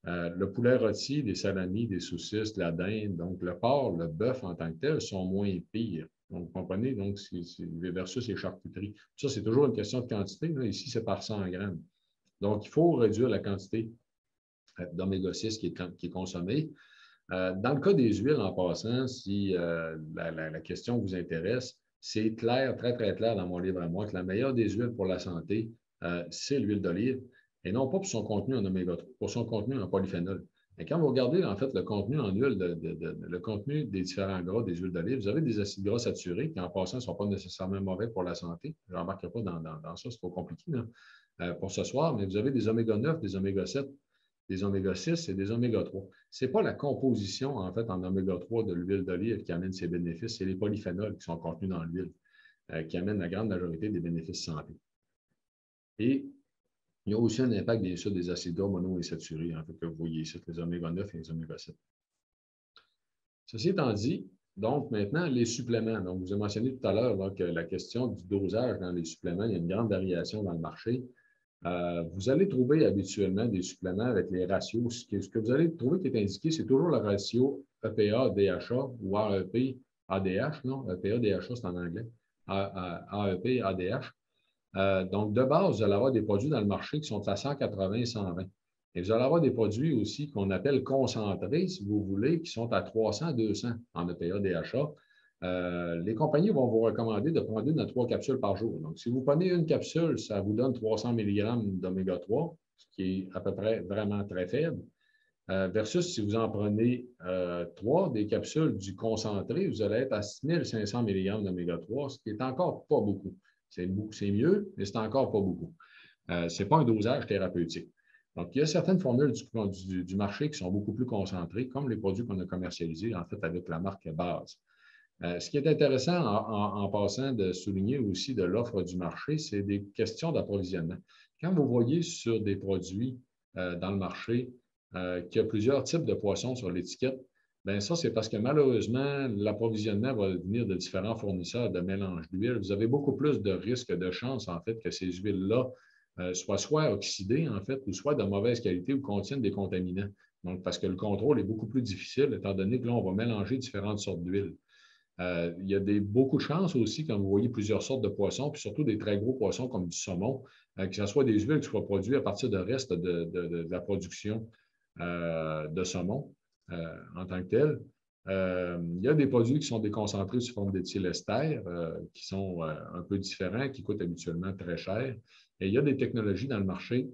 Le poulet rôti, des salamis, des saucisses, de la dinde. Donc, le porc, le bœuf en tant que tel sont moins pires. Donc, vous comprenez? Donc, c'est versus les charcuteries. Ça, c'est toujours une question de quantité. Là. Ici, c'est par 100 grammes. Donc, il faut réduire la quantité d'oméga-6 qui est consommée. Dans le cas des huiles, en passant, si la question vous intéresse, c'est clair, très, très clair dans mon livre à moi que la meilleure des huiles pour la santé, c'est l'huile d'olive, et non pas pour son contenu en oméga-3, pour son contenu en polyphénol. Et quand vous regardez, en fait, le contenu en huile, le contenu des différents gras des huiles d'olive, vous avez des acides gras saturés qui, en passant, ne sont pas nécessairement mauvais pour la santé. Je n'embarquerai pas dans ça, c'est trop compliqué pour ce soir, mais vous avez des oméga-9, des oméga-7, des oméga-6 et des oméga-3. Ce n'est pas la composition, en fait, en oméga-3 de l'huile d'olive qui amène ses bénéfices, c'est les polyphénols qui sont contenus dans l'huile qui amènent la grande majorité des bénéfices santé. Et il y a aussi un impact, bien sûr, des acides gras monoinsaturés, en fait, que vous voyez ici, les oméga-9 et les oméga-7. Ceci étant dit, donc maintenant, les suppléments. Donc, je vous ai mentionné tout à l'heure que la question du dosage dans les suppléments, il y a une grande variation dans le marché. Vous allez trouver habituellement des suppléments avec les ratios. Ce que vous allez trouver qui est indiqué, c'est toujours le ratio EPA-DHA ou AEP-ADH. Non, EPA-DHA, c'est en anglais. AEP-ADH. Donc, de base, vous allez avoir des produits dans le marché qui sont à 180 et 120. Et vous allez avoir des produits aussi qu'on appelle concentrés, si vous voulez, qui sont à 300, 200 en EPA-DHA. Les compagnies vont vous recommander de prendre 1 à 3 capsules par jour. Donc, si vous prenez une capsule, ça vous donne 300 mg d'oméga-3, ce qui est à peu près vraiment très faible. Versus si vous en prenez 3, des capsules du concentré, vous allez être à 6500 mg d'oméga-3, ce qui est encore pas beaucoup. C'est mieux, mais c'est encore pas beaucoup. Ce n'est pas un dosage thérapeutique. Donc, il y a certaines formules du marché qui sont beaucoup plus concentrées, comme les produits qu'on a commercialisés, en fait, avec la marque base. Ce qui est intéressant en passant de souligner aussi de l'offre du marché, c'est des questions d'approvisionnement. Quand vous voyez sur des produits dans le marché qu'il y a plusieurs types de poissons sur l'étiquette, bien ça, c'est parce que malheureusement, l'approvisionnement va venir de différents fournisseurs de mélange d'huile. Vous avez beaucoup plus de risques, de chances, en fait, que ces huiles-là soient soit oxydées, en fait, ou soit de mauvaise qualité ou contiennent des contaminants. Donc, parce que le contrôle est beaucoup plus difficile, étant donné que là, on va mélanger différentes sortes d'huile. Il y a beaucoup de chances aussi quand vous voyez plusieurs sortes de poissons, puis surtout des très gros poissons comme du saumon, que ce soit des huiles qui soient produites à partir de restes de la production de saumon en tant que tel. Il y a des produits qui sont déconcentrés sous forme d'éthylester, qui sont un peu différents, qui coûtent habituellement très cher. Et il y a des technologies dans le marché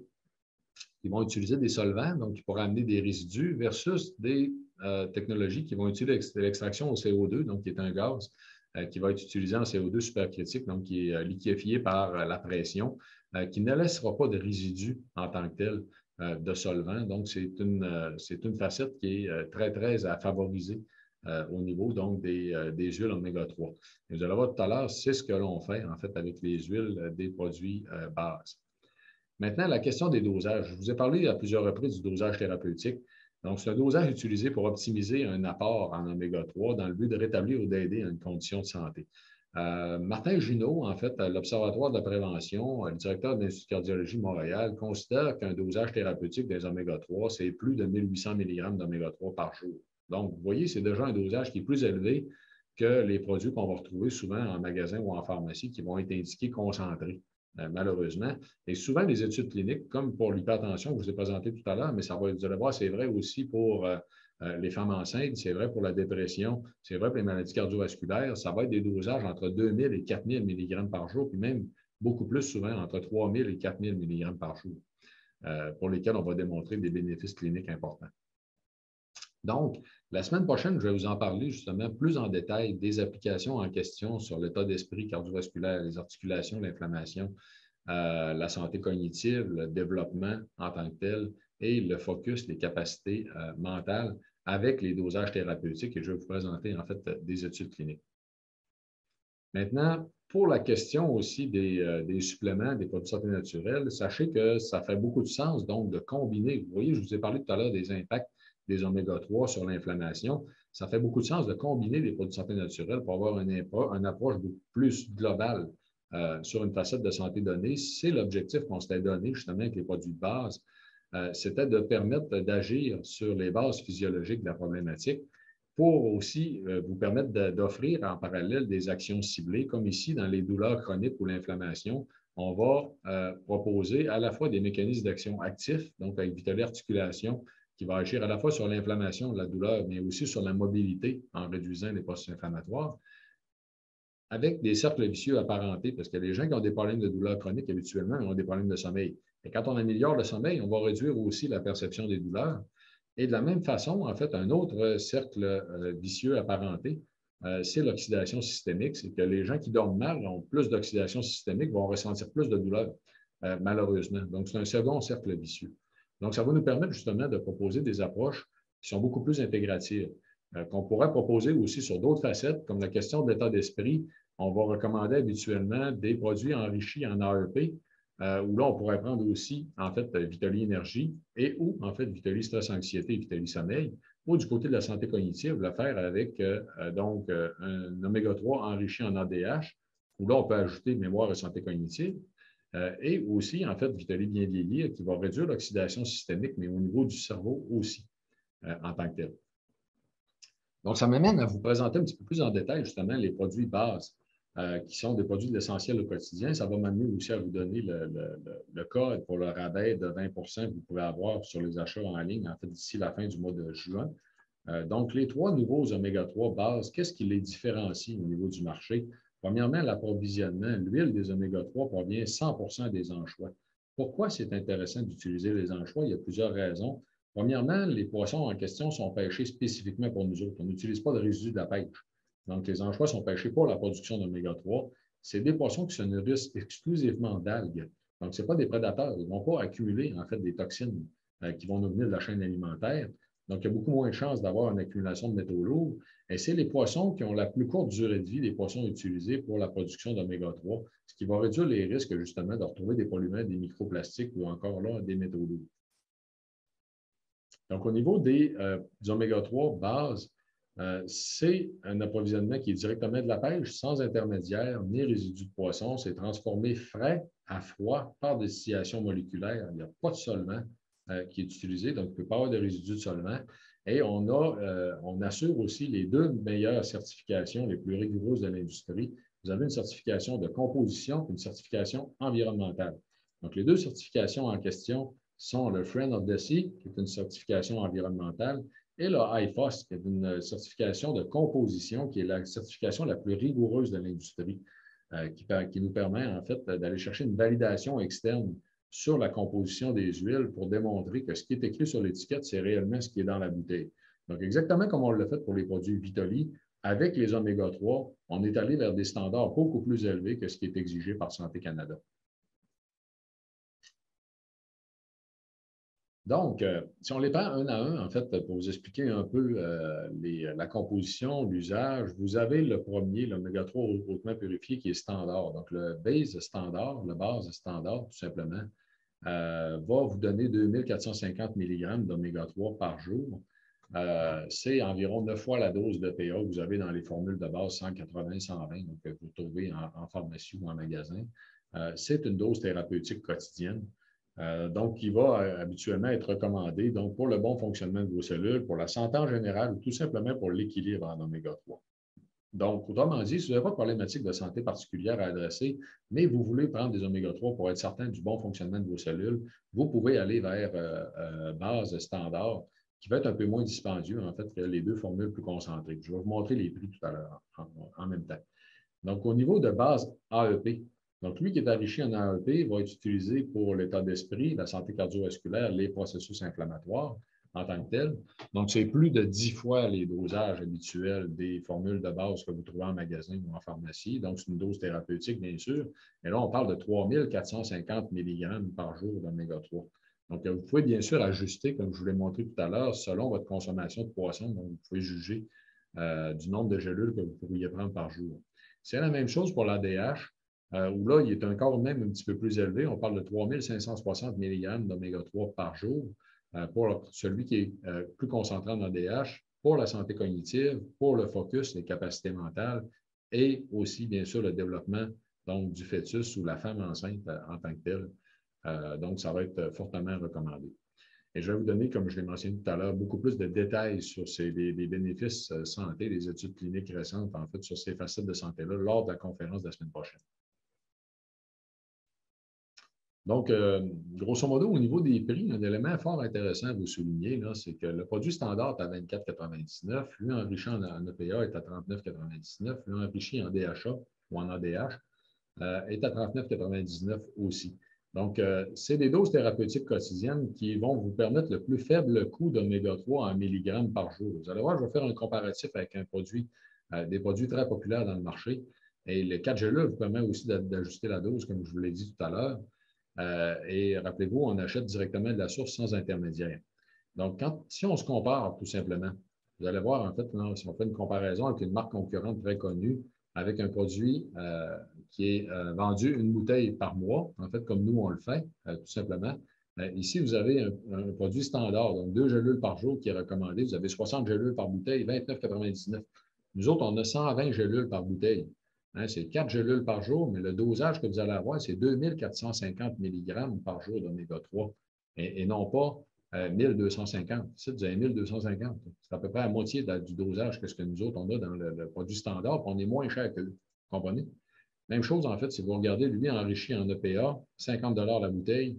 qui vont utiliser des solvants, donc qui pourraient amener des résidus, versus des technologies qui vont utiliser l'extraction au CO2, donc qui est un gaz qui va être utilisé en CO2 supercritique, donc qui est liquéfié par la pression, qui ne laissera pas de résidus en tant que tel de solvant. Donc, c'est une facette qui est très, très à favoriser au niveau donc des huiles oméga 3. Et vous allez voir tout à l'heure, c'est ce que l'on fait en fait avec les huiles des produits bases. Maintenant, la question des dosages. Je vous ai parlé à plusieurs reprises du dosage thérapeutique. Donc, c'est un dosage utilisé pour optimiser un apport en oméga 3 dans le but de rétablir ou d'aider à une condition de santé. Martin Junot, en fait, à l'Observatoire de la prévention, le directeur de l'Institut de cardiologie de Montréal, considère qu'un dosage thérapeutique des oméga 3, c'est plus de 1800 mg d'oméga 3 par jour. Donc, vous voyez, c'est déjà un dosage qui est plus élevé que les produits qu'on va retrouver souvent en magasin ou en pharmacie qui vont être indiqués concentrés. Malheureusement. Et souvent, les études cliniques, comme pour l'hypertension que je vous ai présenté tout à l'heure, mais vous allez voir, c'est vrai aussi pour les femmes enceintes, c'est vrai pour la dépression, c'est vrai pour les maladies cardiovasculaires, ça va être des dosages entre 2000 et 4000 mg par jour, puis même beaucoup plus souvent, entre 3000 et 4000 mg par jour, pour lesquels on va démontrer des bénéfices cliniques importants. Donc, la semaine prochaine, je vais vous en parler justement plus en détail des applications en question sur l'état d'esprit cardiovasculaire, les articulations, l'inflammation, la santé cognitive, le développement en tant que tel et le focus, les capacités mentales avec les dosages thérapeutiques. Et je vais vous présenter en fait des études cliniques. Maintenant, pour la question aussi des suppléments, des produits de santé naturelle, sachez que ça fait beaucoup de sens donc de combiner. Vous voyez, je vous ai parlé tout à l'heure des impacts des oméga 3 sur l'inflammation. Ça fait beaucoup de sens de combiner les produits de santé naturelle pour avoir une approche beaucoup plus globale sur une facette de santé donnée. C'est l'objectif qu'on s'était donné justement avec les produits de base. C'était de permettre d'agir sur les bases physiologiques de la problématique pour aussi vous permettre d'offrir en parallèle des actions ciblées, comme ici dans les douleurs chroniques ou l'inflammation. On va proposer à la fois des mécanismes d'action actifs, donc avec Vitaly Articulation, qui va agir à la fois sur l'inflammation, la douleur, mais aussi sur la mobilité en réduisant les processus inflammatoires, avec des cercles vicieux apparentés, parce que les gens qui ont des problèmes de douleur chronique, habituellement, ont des problèmes de sommeil. Et quand on améliore le sommeil, on va réduire aussi la perception des douleurs. Et de la même façon, en fait, un autre cercle vicieux apparenté, c'est l'oxydation systémique. C'est que les gens qui dorment mal ont plus d'oxydation systémique, vont ressentir plus de douleur, malheureusement. Donc, c'est un second cercle vicieux. Donc, ça va nous permettre justement de proposer des approches qui sont beaucoup plus intégratives, qu'on pourrait proposer aussi sur d'autres facettes, comme la question de l'état d'esprit. On va recommander habituellement des produits enrichis en AEP, où là, on pourrait prendre aussi, en fait, Vitaly Énergie et ou, en fait, Vitaly Stress Anxiété et Vitaly Sommeil, ou du côté de la santé cognitive, le faire avec un oméga 3 enrichi en ADH, où là, on peut ajouter mémoire et santé cognitive, et aussi, en fait, Vitaly Bien Vieillir, qui va réduire l'oxydation systémique, mais au niveau du cerveau aussi, en tant que tel. Donc, ça m'amène à vous présenter un petit peu plus en détail, justement, les produits bases. Qui sont des produits de l'essentiel au quotidien. Ça va m'amener aussi à vous donner le code pour le rabais de 20 que vous pouvez avoir sur les achats en ligne, en fait, d'ici la fin du mois de juin. Donc, les trois nouveaux oméga 3 bases, qu'est-ce qui les différencie au niveau du marché? Premièrement, l'approvisionnement. L'huile des oméga 3 provient 100 des anchois. Pourquoi c'est intéressant d'utiliser les anchois? Il y a plusieurs raisons. Premièrement, les poissons en question sont pêchés spécifiquement pour nous autres. On n'utilise pas de résidus de la pêche. Donc, les anchois sont pêchés pour la production d'oméga 3. C'est des poissons qui se nourrissent exclusivement d'algues. Donc, ce n'est pas des prédateurs. Ils ne vont pas accumuler, en fait, des toxines qui vont nous venir de la chaîne alimentaire. Donc, il y a beaucoup moins de chances d'avoir une accumulation de métaux lourds. Et c'est les poissons qui ont la plus courte durée de vie des poissons utilisés pour la production d'oméga 3, ce qui va réduire les risques, justement, de retrouver des polymères, des microplastiques ou encore là, des métaux lourds. Donc, au niveau des oméga 3 bases, c'est un approvisionnement qui est directement de la pêche, sans intermédiaire ni résidus de poisson. C'est transformé frais à froid par distillation moléculaire. Il n'y a pas de solvant qui est utilisé, donc il ne peut pas avoir de résidus de solvant. Et on assure aussi les deux meilleures certifications, les plus rigoureuses de l'industrie. Vous avez une certification de composition et une certification environnementale. Donc, les deux certifications en question sont le Friend of the Sea, qui est une certification environnementale, et le IFOS, qui est une certification de composition, qui est la certification la plus rigoureuse de l'industrie, qui nous permet en fait d'aller chercher une validation externe sur la composition des huiles pour démontrer que ce qui est écrit sur l'étiquette, c'est réellement ce qui est dans la bouteille. Donc, exactement comme on l'a fait pour les produits Vitoli, avec les oméga 3, on est allé vers des standards beaucoup plus élevés que ce qui est exigé par Santé Canada. Donc, si on les prend un à un, en fait, pour vous expliquer un peu la composition, l'usage, vous avez le premier, l'oméga 3 hautement purifié, qui est standard. Donc, le base standard, tout simplement, va vous donner 2450 mg d'oméga 3 par jour. C'est environ 9 fois la dose de PA que vous avez dans les formules de base 180, 120, donc que vous trouvez en pharmacie ou en magasin. C'est une dose thérapeutique quotidienne. Donc, qui va habituellement être recommandé donc, pour le bon fonctionnement de vos cellules, pour la santé en général ou tout simplement pour l'équilibre en oméga 3. Donc, autrement dit, si vous n'avez pas de problématique de santé particulière à adresser, mais vous voulez prendre des oméga 3 pour être certain du bon fonctionnement de vos cellules, vous pouvez aller vers base standard, qui va être un peu moins dispendieux, en fait, que les deux formules plus concentrées. Je vais vous montrer les prix tout à l'heure en même temps. Donc, au niveau de base AEP, donc lui qui est enrichi en AEP va être utilisé pour l'état d'esprit, la santé cardiovasculaire, les processus inflammatoires en tant que tel. Donc, c'est plus de 10 fois les dosages habituels des formules de base que vous trouvez en magasin ou en pharmacie. Donc, c'est une dose thérapeutique, bien sûr. Et là, on parle de 3450 mg par jour d'oméga 3. Donc, vous pouvez bien sûr ajuster, comme je vous l'ai montré tout à l'heure, selon votre consommation de poisson. Donc, vous pouvez juger du nombre de gélules que vous pourriez prendre par jour. C'est la même chose pour l'ADH, où là, il est encore même un petit peu plus élevé. On parle de 3560 mg d'oméga 3 par jour pour celui qui est plus concentré en ADH, pour la santé cognitive, pour le focus, les capacités mentales et aussi, bien sûr, le développement donc, du fœtus ou la femme enceinte en tant que telle. Donc, ça va être fortement recommandé. Et je vais vous donner, comme je l'ai mentionné tout à l'heure, beaucoup plus de détails sur des bénéfices santé, des études cliniques récentes, en fait, sur ces facettes de santé-là, lors de la conférence de la semaine prochaine. Donc, grosso modo, au niveau des prix, un élément fort intéressant à vous souligner, c'est que le produit standard est à 24,99, lui enrichi en EPA est à 39,99, lui enrichi en DHA ou en ADH est à 39,99 aussi. Donc, c'est des doses thérapeutiques quotidiennes qui vont vous permettre le plus faible coût d'oméga 3 en milligrammes par jour. Vous allez voir, je vais faire un comparatif avec des produits très populaires dans le marché. Et le 4 gélules vous permet aussi d'ajuster la dose, comme je vous l'ai dit tout à l'heure. Et rappelez-vous, on achète directement de la source sans intermédiaire. Donc, si on se compare tout simplement, vous allez voir, en fait, si on fait une comparaison avec une marque concurrente très connue, avec un produit qui est vendu une bouteille par mois, en fait, comme nous, on le fait, tout simplement. Ici, vous avez un produit standard, donc 2 gélules par jour qui est recommandé. Vous avez 60 gélules par bouteille, 29,99. Nous autres, on a 120 gélules par bouteille. Hein, c'est 4 gélules par jour, mais le dosage que vous allez avoir, c'est 2450 mg par jour d'oméga 3 et non pas 1250. Ici, vous avez 1250. C'est à peu près la moitié du dosage que ce que nous autres, on a dans le produit standard, puis on est moins cher que eux. Vous comprenez? Même chose, en fait, si vous regardez, lui, enrichi en EPA, 50 la bouteille.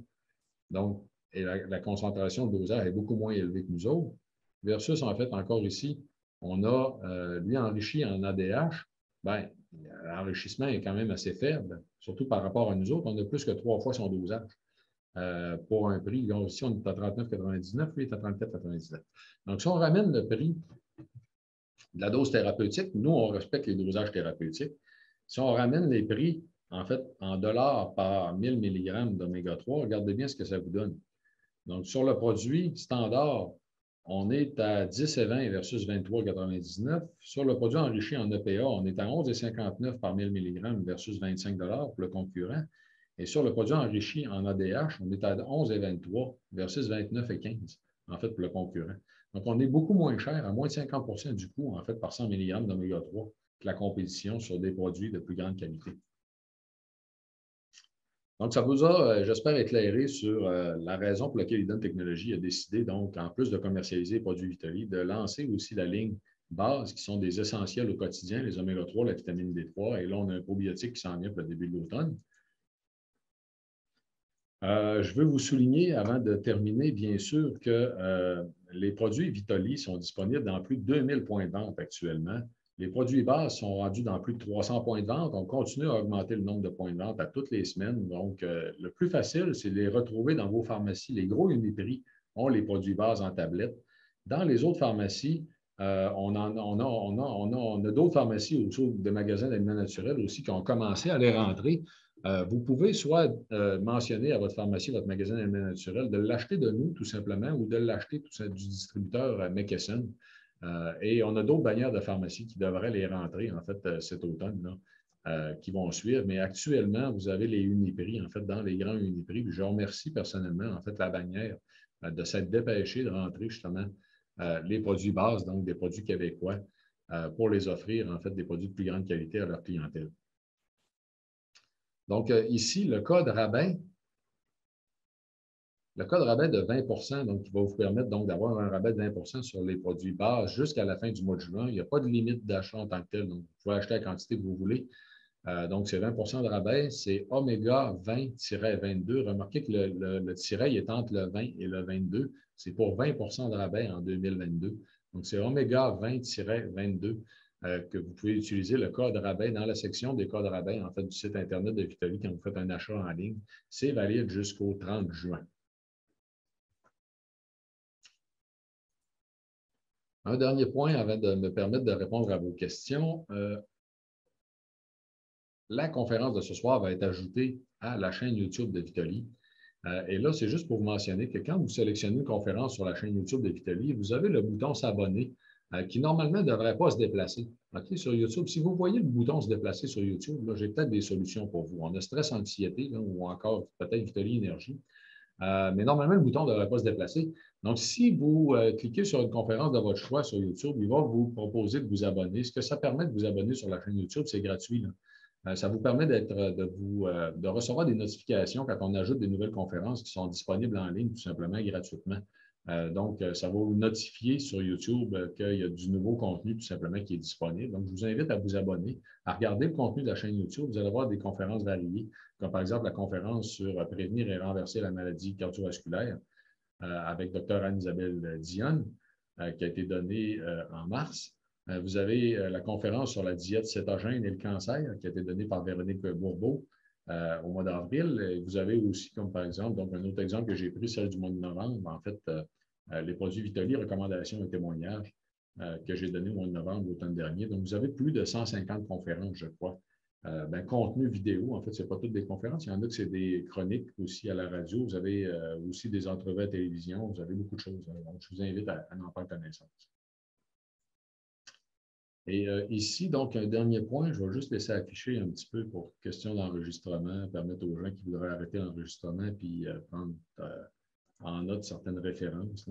Donc, et la concentration de dosage est beaucoup moins élevée que nous autres. Versus, en fait, encore ici, on a, lui, enrichi en ADH. Bien, l'enrichissement est quand même assez faible, surtout par rapport à nous autres. On a plus que 3 fois son dosage. Pour un prix. Donc, ici, on est à 39,99, lui est à 34,99. Donc, si on ramène le prix de la dose thérapeutique, nous, on respecte les dosages thérapeutiques. Si on ramène les prix, en fait, en dollars par 1000 mg d'oméga 3, regardez bien ce que ça vous donne. Donc, sur le produit standard, on est à 10,20 versus 23,99. Sur le produit enrichi en EPA, on est à 11,59 par 1000 mg versus 25 pour le concurrent. Et sur le produit enrichi en ADH, on est à 11,23 versus 29,15, en fait, pour le concurrent. Donc, on est beaucoup moins cher, à moins de 50 du coût, en fait, par 100 mg d'oméga 3 que la compétition sur des produits de plus grande qualité. Donc, ça vous a, j'espère, éclairé sur la raison pour laquelle Idun Technologies a décidé, donc, en plus de commercialiser les produits Vitali, de lancer aussi la ligne base, qui sont des essentiels au quotidien, les oméga 3, la vitamine D3, et là, on a un probiotique qui s'en vient pour le début de l'automne. Je veux vous souligner, avant de terminer, bien sûr, que les produits Vitali sont disponibles dans plus de 2000 points de vente actuellement. Les produits bases sont rendus dans plus de 300 points de vente. On continue à augmenter le nombre de points de vente à toutes les semaines. Donc, le plus facile, c'est de les retrouver dans vos pharmacies. Les gros Uniprix ont les produits bases en tablette. Dans les autres pharmacies, on a d'autres pharmacies autour des magasins d'aliments naturels aussi qui ont commencé à les rentrer. Vous pouvez soit mentionner à votre pharmacie, votre magasin d'aliments naturels, de l'acheter de nous tout simplement ou de l'acheter du distributeur McKesson. Et on a d'autres bannières de pharmacie qui devraient les rentrer, en fait, cet automne, là, qui vont suivre. Mais actuellement, vous avez les Uniprix, en fait, dans les grands Uniprix. Puis je remercie personnellement, en fait, la bannière de s'être dépêchée de rentrer justement les produits bases, donc des produits québécois, pour les offrir, en fait, des produits de plus grande qualité à leur clientèle. Donc, ici, le code rabais de 20 donc, qui va vous permettre d'avoir un rabais de 20 sur les produits bases jusqu'à la fin du mois de juin. Il n'y a pas de limite d'achat en tant que tel, donc vous pouvez acheter la quantité que vous voulez. Donc, c'est 20 de rabais. C'est Oméga 20-22. Remarquez que le tiret est entre le 20 et le 22. C'est pour 20 de rabais en 2022. Donc, c'est Oméga 20-22 que vous pouvez utiliser le code rabais dans la section des codes rabais, en fait, du site Internet de Vitali quand vous faites un achat en ligne. C'est valide jusqu'au 30 juin. Un dernier point avant de me permettre de répondre à vos questions. La conférence de ce soir va être ajoutée à la chaîne YouTube de Vitali. Et là, c'est juste pour vous mentionner que quand vous sélectionnez une conférence sur la chaîne YouTube de Vitali, vous avez le bouton s'abonner qui normalement ne devrait pas se déplacer. Okay, sur YouTube, si vous voyez le bouton se déplacer sur YouTube, j'ai peut-être des solutions pour vous. On a stress, anxiété là, ou encore peut-être Vitali Énergie. Mais normalement, le bouton ne devrait pas se déplacer. Donc, si vous cliquez sur une conférence de votre choix sur YouTube, il va vous proposer de vous abonner. Ce que ça permet de vous abonner sur la chaîne YouTube, c'est gratuit. Ça vous permet de recevoir des notifications quand on ajoute des nouvelles conférences qui sont disponibles en ligne tout simplement gratuitement. Donc, ça va vous notifier sur YouTube qu'il y a du nouveau contenu tout simplement qui est disponible. Donc, je vous invite à vous abonner, à regarder le contenu de la chaîne YouTube. Vous allez voir des conférences variées, comme par exemple la conférence sur prévenir et renverser la maladie cardiovasculaire avec Dr. Anne-Isabelle Dionne, qui a été donnée en mars. Vous avez la conférence sur la diète cétogène et le cancer qui a été donnée par Véronique Bourbeau au mois d'avril. Vous avez aussi, comme par exemple, donc un autre exemple que j'ai pris, celle du mois de novembre, en fait, les produits Vitali, recommandations et témoignages que j'ai donné au mois de novembre, l'automne dernier. Donc, vous avez plus de 150 conférences, je crois. Contenu vidéo, en fait, ce n'est pas toutes des conférences. Il y en a que c'est des chroniques aussi à la radio. Vous avez aussi des entrevues à la télévision. Vous avez beaucoup de choses. Donc, je vous invite à en prendre connaissance. Et ici, donc, un dernier point, je vais juste laisser afficher un petit peu pour question d'enregistrement, permettre aux gens qui voudraient arrêter l'enregistrement puis prendre en note certaines références.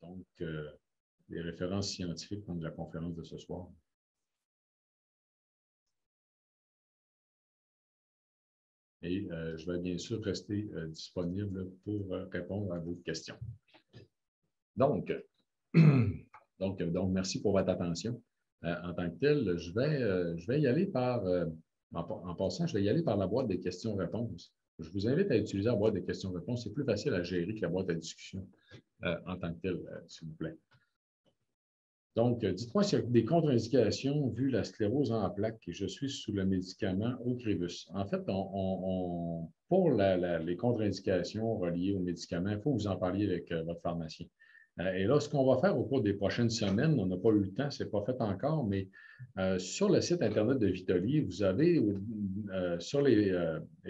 Donc, les références scientifiques de la conférence de ce soir. Et je vais bien sûr rester disponible pour répondre à vos questions. Donc, merci pour votre attention. En tant que tel, je vais y aller en passant, je vais y aller par la boîte des questions-réponses. Je vous invite à utiliser la boîte des questions-réponses. C'est plus facile à gérer que la boîte à discussion en tant que tel, s'il vous plaît. Donc, dites-moi s'il y a des contre-indications vu la sclérose en plaques et je suis sous le médicament Ocrevus. En fait, pour les contre-indications reliées aux médicaments, il faut que vous en parliez avec votre pharmacien. Et là, ce qu'on va faire au cours des prochaines semaines, on n'a pas eu le temps, ce n'est pas fait encore, mais sur le site Internet de Vitoli, vous avez sur les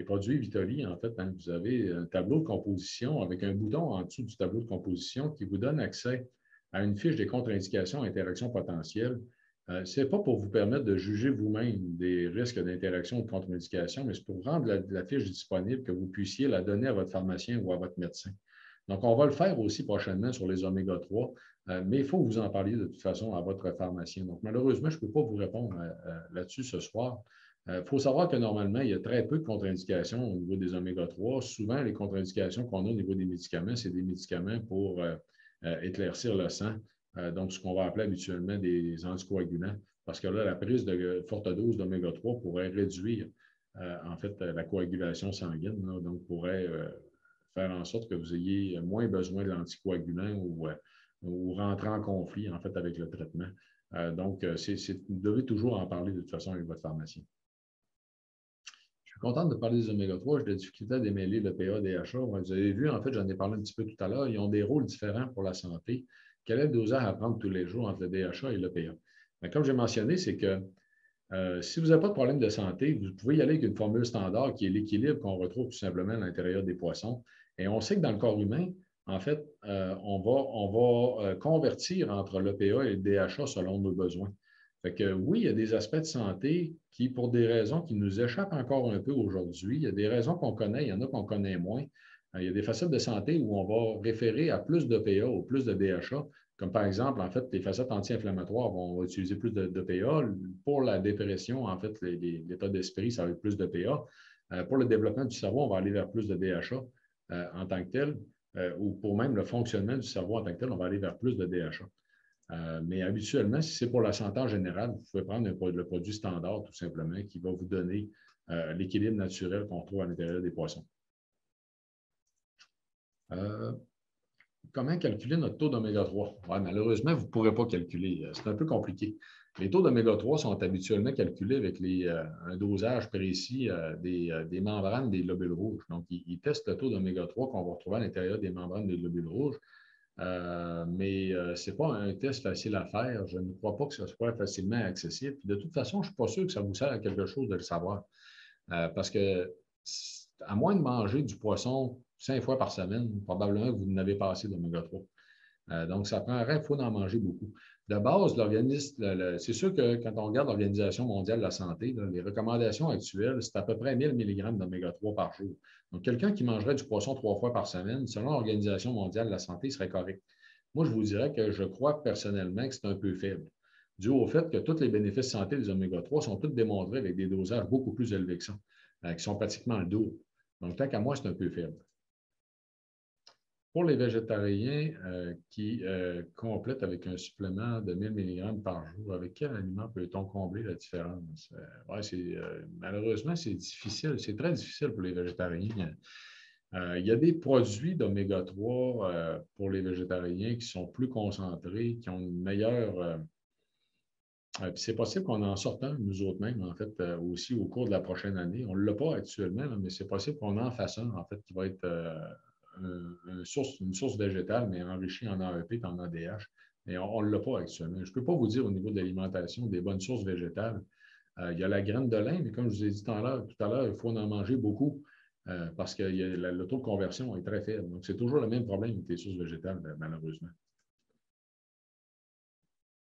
produits Vitoli, en fait, hein, vous avez un tableau de composition avec un bouton en dessous du tableau de composition qui vous donne accès à une fiche des contre-indications et interactions potentielles. Ce n'est pas pour vous permettre de juger vous-même des risques d'interaction ou de contre-indication, mais c'est pour rendre la fiche disponible, que vous puissiez la donner à votre pharmacien ou à votre médecin. Donc, on va le faire aussi prochainement sur les oméga-3, mais il faut que vous en parliez de toute façon à votre pharmacien. Donc, malheureusement, je ne peux pas vous répondre là-dessus ce soir. Il faut savoir que normalement, il y a très peu de contre-indications au niveau des oméga-3. Souvent, les contre-indications qu'on a au niveau des médicaments, c'est des médicaments pour éclaircir le sang. Donc, ce qu'on va appeler habituellement des anticoagulants, parce que là, la prise de forte dose d'oméga-3 pourrait réduire, en fait, la coagulation sanguine, là, donc pourrait faire en sorte que vous ayez moins besoin de l'anticoagulant ou rentrer en conflit, en fait, avec le traitement. Donc, vous devez toujours en parler de toute façon avec votre pharmacien. Je suis content de parler des oméga-3. J'ai de la difficulté à démêler le PA, DHA. Vous avez vu, en fait, j'en ai parlé un petit peu tout à l'heure, ils ont des rôles différents pour la santé. Quel est le dosage à prendre tous les jours entre le DHA et le PA? Mais comme j'ai mentionné, c'est que si vous n'avez pas de problème de santé, vous pouvez y aller avec une formule standard qui est l'équilibre qu'on retrouve tout simplement à l'intérieur des poissons. Et on sait que dans le corps humain, en fait, on va convertir entre l'EPA et le DHA selon nos besoins. Fait que oui, il y a des aspects de santé qui, pour des raisons qui nous échappent encore un peu aujourd'hui, il y a des raisons qu'on connaît, il y en a qu'on connaît moins. Il y a des facettes de santé où on va référer à plus d'EPA ou plus de DHA, comme par exemple, en fait, les facettes anti-inflammatoires vont utiliser plus d'EPA. Pour la dépression, en fait, l'état d'esprit, ça va être plus d'EPA. Pour le développement du cerveau, on va aller vers plus de DHA en tant que tel, ou pour même le fonctionnement du cerveau en tant que tel, on va aller vers plus de DHA. Mais habituellement, si c'est pour la santé en général, vous pouvez prendre le produit standard, tout simplement, qui va vous donner l'équilibre naturel qu'on trouve à l'intérieur des poissons. Comment calculer notre taux d'oméga-3? Ouais, malheureusement, vous ne pourrez pas calculer. C'est un peu compliqué. Les taux d'oméga-3 sont habituellement calculés avec un dosage précis des membranes des globules rouges. Donc, ils testent le taux d'oméga-3 qu'on va retrouver à l'intérieur des membranes des globules rouges. Mais ce n'est pas un test facile à faire. Je ne crois pas que ce soit facilement accessible. Puis de toute façon, je ne suis pas sûr que ça vous sert à quelque chose de le savoir. Parce que, à moins de manger du poisson 5 fois par semaine, probablement que vous n'avez pas assez d'oméga-3. Donc, ça prendrait, il faut en manger beaucoup. De base, c'est sûr que quand on regarde l'Organisation mondiale de la santé, là, les recommandations actuelles, c'est à peu près 1000 mg d'oméga-3 par jour. Donc, quelqu'un qui mangerait du poisson 3 fois par semaine, selon l'Organisation mondiale de la santé, serait correct. Moi, je vous dirais que je crois personnellement que c'est un peu faible, dû au fait que tous les bénéfices santé des oméga-3 sont tous démontrés avec des dosages beaucoup plus élevés que ça, qui sont pratiquement le double. Donc, tant qu'à moi, c'est un peu faible. Pour les végétariens qui complètent avec un supplément de 1000 mg par jour, avec quel aliment peut-on combler la différence? Malheureusement, c'est difficile. C'est très difficile pour les végétariens. Il y a des produits d'oméga-3 pour les végétariens qui sont plus concentrés, qui ont une meilleure... c'est possible qu'on en sorte un, nous autres mêmes, en fait, aussi au cours de la prochaine année. On ne l'a pas actuellement, là, mais c'est possible qu'on en fasse un, en fait, qui va être une source végétale, mais enrichie en AEP et en ADH. Mais on ne l'a pas actuellement. Je ne peux pas vous dire au niveau de l'alimentation des bonnes sources végétales. Il y a la graine de lin, mais comme je vous ai dit tout à l'heure, il faut en manger beaucoup parce que le taux de conversion est très faible. Donc, c'est toujours le même problème avec les sources végétales, malheureusement.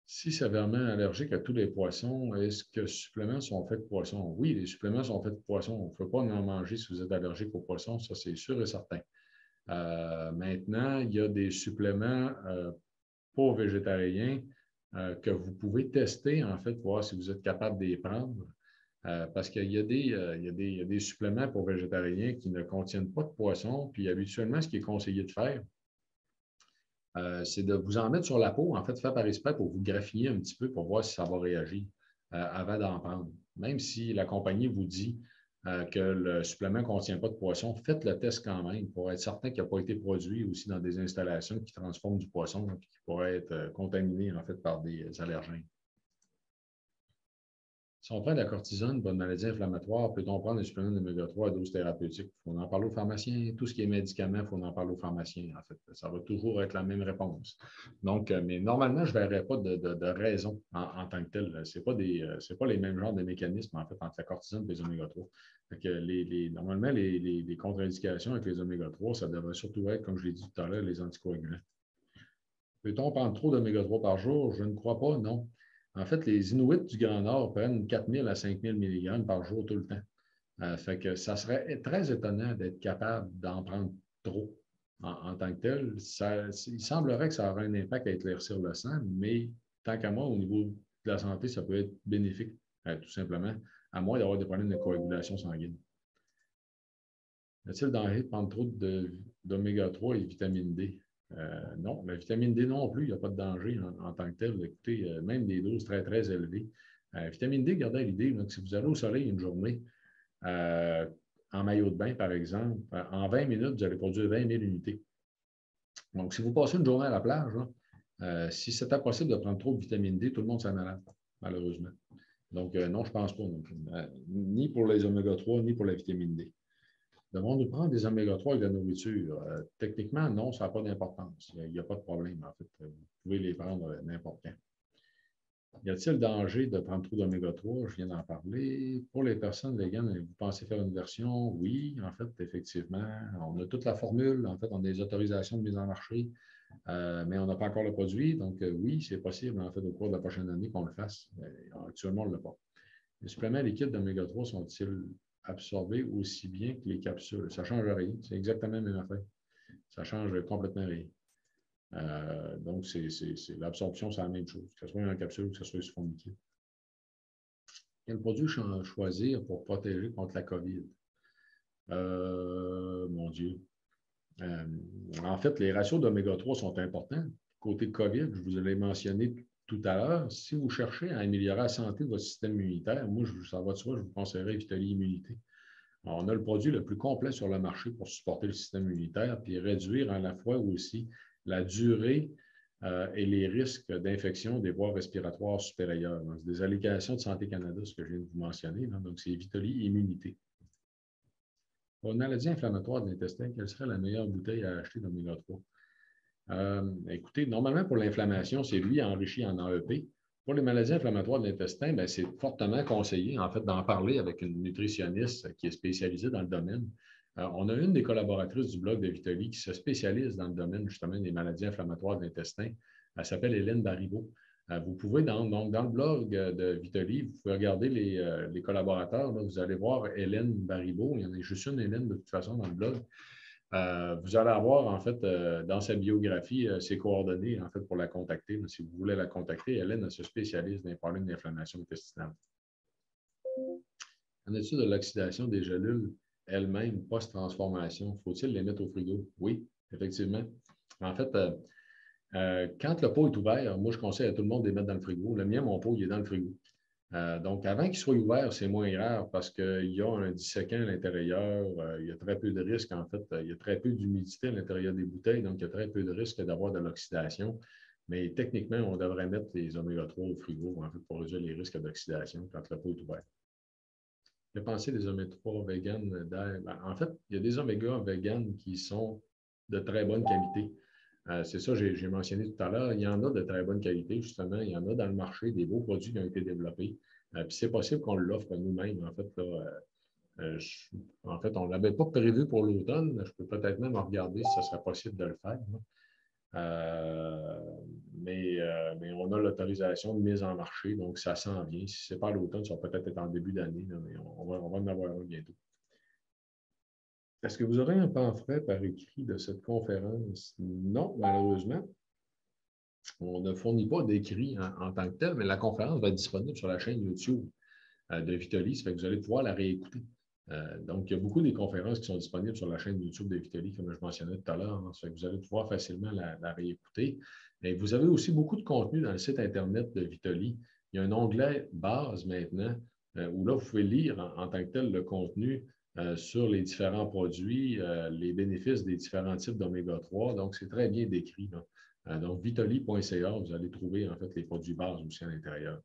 Si sévèrement allergique à tous les poissons, est-ce que les suppléments sont faits de poissons? Oui, les suppléments sont faits de poissons. On ne peut pas en manger si vous êtes allergique aux poissons, ça c'est sûr et certain. Maintenant, il y a des suppléments pour végétariens que vous pouvez tester, en fait, pour voir si vous êtes capable de les prendre. Parce qu'il y a des suppléments pour végétariens qui ne contiennent pas de poisson. Puis habituellement, ce qui est conseillé de faire, c'est de vous en mettre sur la peau, en fait, faire par esprit pour vous graffiner un petit peu pour voir si ça va réagir avant d'en prendre. Même si la compagnie vous dit que le supplément ne contient pas de poisson, faites le test quand même pour être certain qu'il n'a pas été produit aussi dans des installations qui transforment du poisson et qui pourraient être contaminé en fait par des allergènes. Si on prend de la cortisone pour une maladie inflammatoire, peut-on prendre un supplément d'oméga 3 à dose thérapeutique? Il faut en parler au pharmacien. Tout ce qui est médicament, il faut en parler au pharmacien, en fait. Ça va toujours être la même réponse. Donc, mais normalement, je ne verrais pas de raison en tant que telle. Ce n'est pas les mêmes genres de mécanismes, en fait, entre la cortisone et les oméga 3. Fait que normalement, les contre-indications avec les oméga 3, ça devrait surtout être, comme je l'ai dit tout à l'heure, les anticoagulants. Peut-on prendre trop d'oméga 3 par jour? Je ne crois pas, non. En fait, les Inuits du Grand Nord prennent 4000 à 5000 mg par jour tout le temps. Fait que ça serait très étonnant d'être capable d'en prendre trop en tant que tel. Il semblerait que ça aurait un impact à éclaircir le sang, mais tant qu'à moi, au niveau de la santé, ça peut être bénéfique, tout simplement, à moins d'avoir des problèmes de coagulation sanguine. Y a-t-il danger de prendre trop d'oméga 3 et vitamine D? Non, la vitamine D non plus, il n'y a pas de danger en tant que tel. Écoutez, même des doses très, très élevées. Vitamine D, gardez à l'idée, que si vous allez au soleil une journée, en maillot de bain, par exemple, en 20 minutes, vous allez produire 20 000 unités. Donc, si vous passez une journée à la plage, là, si c'était possible de prendre trop de vitamine D, tout le monde s'en malade, malheureusement. Donc, non, je ne pense pas non plus. Ni pour les oméga 3, ni pour la vitamine D. Devons-nous prendre des oméga 3 avec de la nourriture? Techniquement, non, ça n'a pas d'importance. Il n'y a pas de problème, en fait. Vous pouvez les prendre n'importe quand. Y a-t-il danger de prendre trop d'oméga 3? Je viens d'en parler. Pour les personnes véganes, vous pensez faire une version? Oui, en fait, effectivement. On a toute la formule. En fait, on a des autorisations de mise en marché, mais on n'a pas encore le produit. Donc, oui, c'est possible, en fait, au cours de la prochaine année qu'on le fasse. Actuellement, on ne l'a pas. Les suppléments liquides d'oméga 3 sont-ils absorbés aussi bien que les capsules? Ça ne change rien. C'est exactement la même affaire. Ça change complètement rien. Donc, l'absorption, c'est la même chose, que ce soit en capsule ou que ce soit sous forme liquide. Quel produit choisir pour protéger contre la COVID? Mon Dieu. En fait, les ratios d'oméga 3 sont importants. Côté COVID, je vous l'ai mentionné tout à l'heure, si vous cherchez à améliorer la santé de votre système immunitaire, moi, ça va de soi, je vous conseillerais Vitali Immunité. Alors, on a le produit le plus complet sur le marché pour supporter le système immunitaire puis réduire à la fois aussi la durée et les risques d'infection des voies respiratoires supérieures. Donc, c'est des allégations de Santé Canada, ce que je viens de vous mentionner. Donc, c'est Vitali Immunité. Pour une maladie inflammatoire de l'intestin, quelle serait la meilleure bouteille à acheter d'oméga 3? Écoutez, normalement, pour l'inflammation, c'est lui enrichi en AEP. Pour les maladies inflammatoires de l'intestin, c'est fortement conseillé, en fait, d'en parler avec une nutritionniste qui est spécialisée dans le domaine. On a une des collaboratrices du blog de Vitali qui se spécialise dans le domaine, justement, des maladies inflammatoires de l'intestin. Elle s'appelle Hélène Baribeau. Vous pouvez, dans le blog de Vitali, vous pouvez regarder les collaborateurs. Là, vous allez voir Hélène Baribeau. Il y en a juste une Hélène, de toute façon, dans le blog. Vous allez avoir, en fait, dans sa biographie, ses coordonnées, en fait, pour la contacter. Si vous voulez la contacter, Hélène se spécialise dans les problèmes d'inflammation intestinale. En est-il de l'oxydation des gélules elles-mêmes post-transformation? Faut-il les mettre au frigo? Oui, effectivement. En fait, quand le pot est ouvert, moi, je conseille à tout le monde de les mettre dans le frigo. Le mien, mon pot, il est dans le frigo. Donc, avant qu'il soit ouvert, c'est moins grave parce qu'il y a un disséquant à l'intérieur. Il y a très peu de risques, en fait. Il y a très peu d'humidité à l'intérieur des bouteilles, donc il y a très peu de risques d'avoir de l'oxydation. Mais techniquement, on devrait mettre les oméga 3 au frigo, en fait, pour réduire les risques d'oxydation quand le pot est ouvert. Que penser des oméga 3 vegan d'air? En fait, il y a des oméga vegan qui sont de très bonne qualité. C'est ça, j'ai mentionné tout à l'heure. Il y en a de très bonne qualité, justement. Il y en a dans le marché des beaux produits qui ont été développés. Puis c'est possible qu'on l'offre nous-mêmes. En fait, on ne l'avait pas prévu pour l'automne. Je peux peut-être même regarder si ce serait possible de le faire. Mais on a l'autorisation de mise en marché, donc ça s'en vient. Si ce n'est pas à l'automne, ça va peut-être être en début d'année, mais on va en avoir un bientôt. Est-ce que vous aurez un pamphlet par écrit de cette conférence? Non, malheureusement. On ne fournit pas d'écrit en tant que tel, mais la conférence va être disponible sur la chaîne YouTube de Vitali, ça fait que vous allez pouvoir la réécouter. Donc, il y a beaucoup des conférences qui sont disponibles sur la chaîne YouTube de Vitali, comme je mentionnais tout à l'heure. Ça fait que vous allez pouvoir facilement la réécouter. Et vous avez aussi beaucoup de contenu dans le site Internet de Vitali. Il y a un onglet base maintenant où là, vous pouvez lire en tant que tel le contenu sur les différents produits, les bénéfices des différents types d'oméga 3. Donc, c'est très bien décrit. Donc, vitali.ca, vous allez trouver en fait les produits bases aussi à l'intérieur.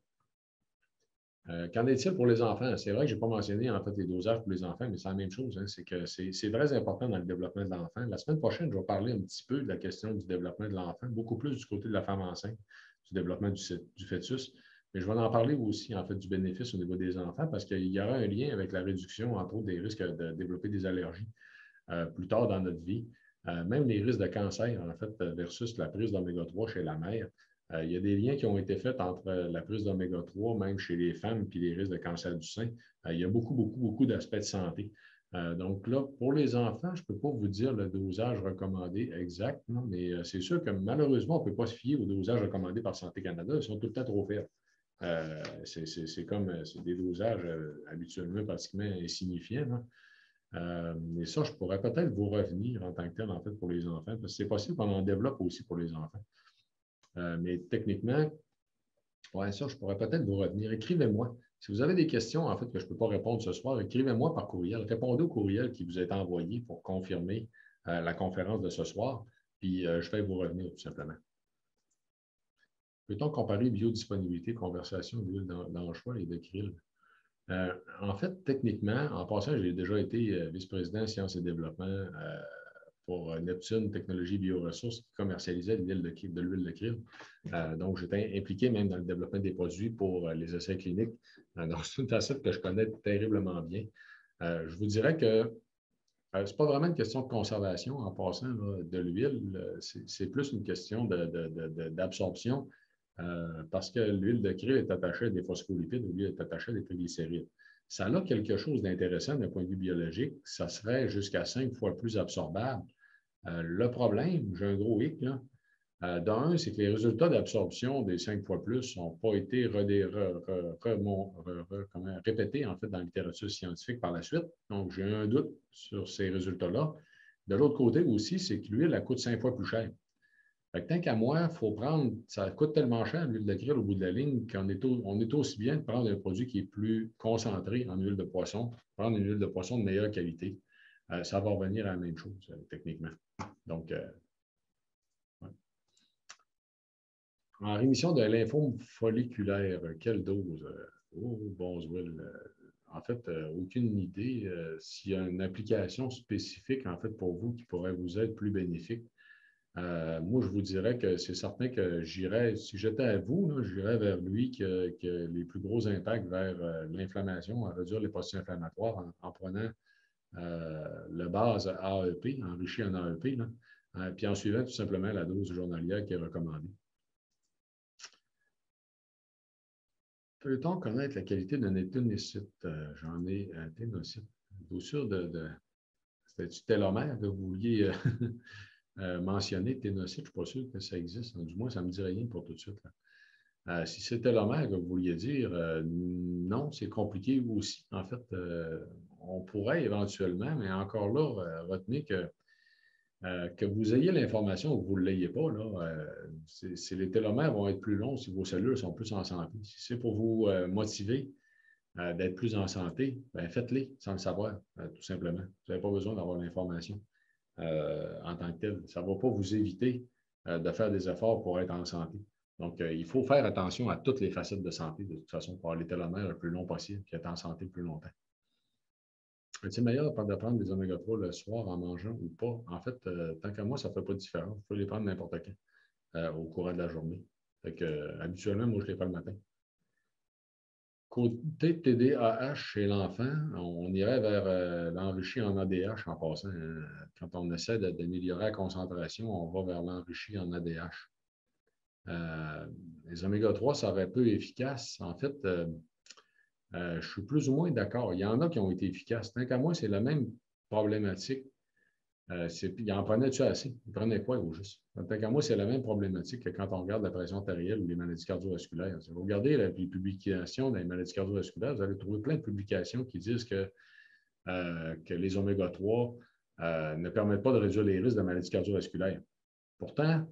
Qu'en est-il pour les enfants? C'est vrai que je n'ai pas mentionné en fait les dosages pour les enfants, mais c'est la même chose. Hein, c'est que c'est très important dans le développement de l'enfant. La semaine prochaine, je vais parler un petit peu de la question du développement de l'enfant, beaucoup plus du côté de la femme enceinte, du développement du fœtus. Mais je vais en parler aussi, en fait, du bénéfice au niveau des enfants, parce qu'il y aura un lien avec la réduction, entre autres, des risques de développer des allergies plus tard dans notre vie. Même les risques de cancer, en fait, versus la prise d'oméga 3 chez la mère. Il y a des liens qui ont été faits entre la prise d'oméga 3, même chez les femmes, puis les risques de cancer du sein. Il y a beaucoup d'aspects de santé. Donc là, pour les enfants, je ne peux pas vous dire le dosage recommandé exact, non, mais c'est sûr que malheureusement, on ne peut pas se fier au dosage recommandé par Santé Canada. Ils sont tout le temps trop faibles. C'est comme des dosages habituellement pratiquement insignifiants. Non? Et ça, je pourrais peut-être vous revenir en tant que tel, en fait, pour les enfants, parce que c'est possible qu'on en développe aussi pour les enfants. Mais techniquement, ouais, ça, je pourrais peut-être vous revenir. Écrivez-moi. Si vous avez des questions, en fait, que je ne peux pas répondre ce soir, écrivez-moi par courriel. Répondez au courriel qui vous est envoyé pour confirmer la conférence de ce soir, puis je vais vous revenir tout simplement. Peut-on comparer biodisponibilité, conversation d'huile d'anchois et de krill? En fait, techniquement, en passant, j'ai déjà été vice-président sciences et développement pour Neptune Technologies Bioressources qui commercialisait de l'huile de krill. Donc, j'étais impliqué même dans le développement des produits pour les essais cliniques. Donc, c'est une facette que je connais terriblement bien. Je vous dirais que ce n'est pas vraiment une question de conservation en passant là, de l'huile. C'est plus une question d'absorption parce que l'huile de krill est attachée à des phospholipides, l'huile est attachée à des triglycérides. Ça a quelque chose d'intéressant d'un point de vue biologique. Ça serait jusqu'à 5 fois plus absorbable. Le problème, j'ai un gros hic, là. D'un, c'est que les résultats d'absorption des 5 fois plus n'ont pas été répétés en fait, dans la littérature scientifique par la suite. Donc, j'ai un doute sur ces résultats-là. De l'autre côté aussi, c'est que l'huile, elle coûte 5 fois plus cher. Fait que tant qu'à moi, il faut prendre, ça coûte tellement cher l'huile de krill au bout de la ligne qu'on est aussi bien de prendre un produit qui est plus concentré en huile de poisson, prendre une huile de poisson de meilleure qualité. Ça va revenir à la même chose, techniquement. Donc, ouais. En rémission de lymphome folliculaire, quelle dose? Oh, Boswell. En fait, aucune idée s'il y a une application spécifique, en fait, pour vous qui pourrait vous être plus bénéfique. Moi, je vous dirais que c'est certain que j'irais, si j'étais à vous, j'irais vers lui qui a les plus gros impacts vers l'inflammation, à réduire les processus inflammatoires en prenant le base AEP, enrichi en AEP, là, puis en suivant tout simplement la dose journalière qui est recommandée. Peut-on connaître la qualité d'un éténocyte? J'en ai un éténocyte. Vous sûr c'était-tu télomère que vous vouliez mentionner, ténocyte? Je ne suis pas sûr que ça existe. Du moins, ça ne me dit rien pour tout de suite. Si c'est télomère que vous vouliez dire, non, c'est compliqué aussi. En fait, on pourrait éventuellement, mais encore là, retenez que vous ayez l'information ou que vous ne l'ayez pas, là, les télomères vont être plus longs si vos cellules sont plus en santé. Si c'est pour vous motiver d'être plus en santé, ben faites-les sans le savoir, tout simplement. Vous n'avez pas besoin d'avoir l'information en tant que telle. Ça ne va pas vous éviter de faire des efforts pour être en santé. Donc, il faut faire attention à toutes les facettes de santé, de toute façon, pour avoir les télomères le plus long possible et être en santé plus longtemps. Est-il meilleur de prendre des oméga 3 le soir en mangeant ou pas? En fait, tant qu'à moi, ça ne fait pas de différence. Il faut les prendre n'importe quand au courant de la journée. Fait que, habituellement, moi, je les prends le matin. Côté TDAH chez l'enfant, on irait vers l'enrichi en ADH en passant. Quand on essaie d'améliorer la concentration, on va vers l'enrichi en ADH. Les oméga 3 seraient peu efficaces. En fait, je suis plus ou moins d'accord. Il y en a qui ont été efficaces. Tant qu'à moi, c'est la même problématique. Il en prenait-tu assez? Il prenait quoi au juste? Tant qu'à moi, c'est la même problématique que quand on regarde la pression artérielle ou les maladies cardiovasculaires. Si vous regardez les publications des maladies cardiovasculaires, vous allez trouver plein de publications qui disent que les oméga 3 ne permettent pas de réduire les risques de maladies cardiovasculaires. Pourtant,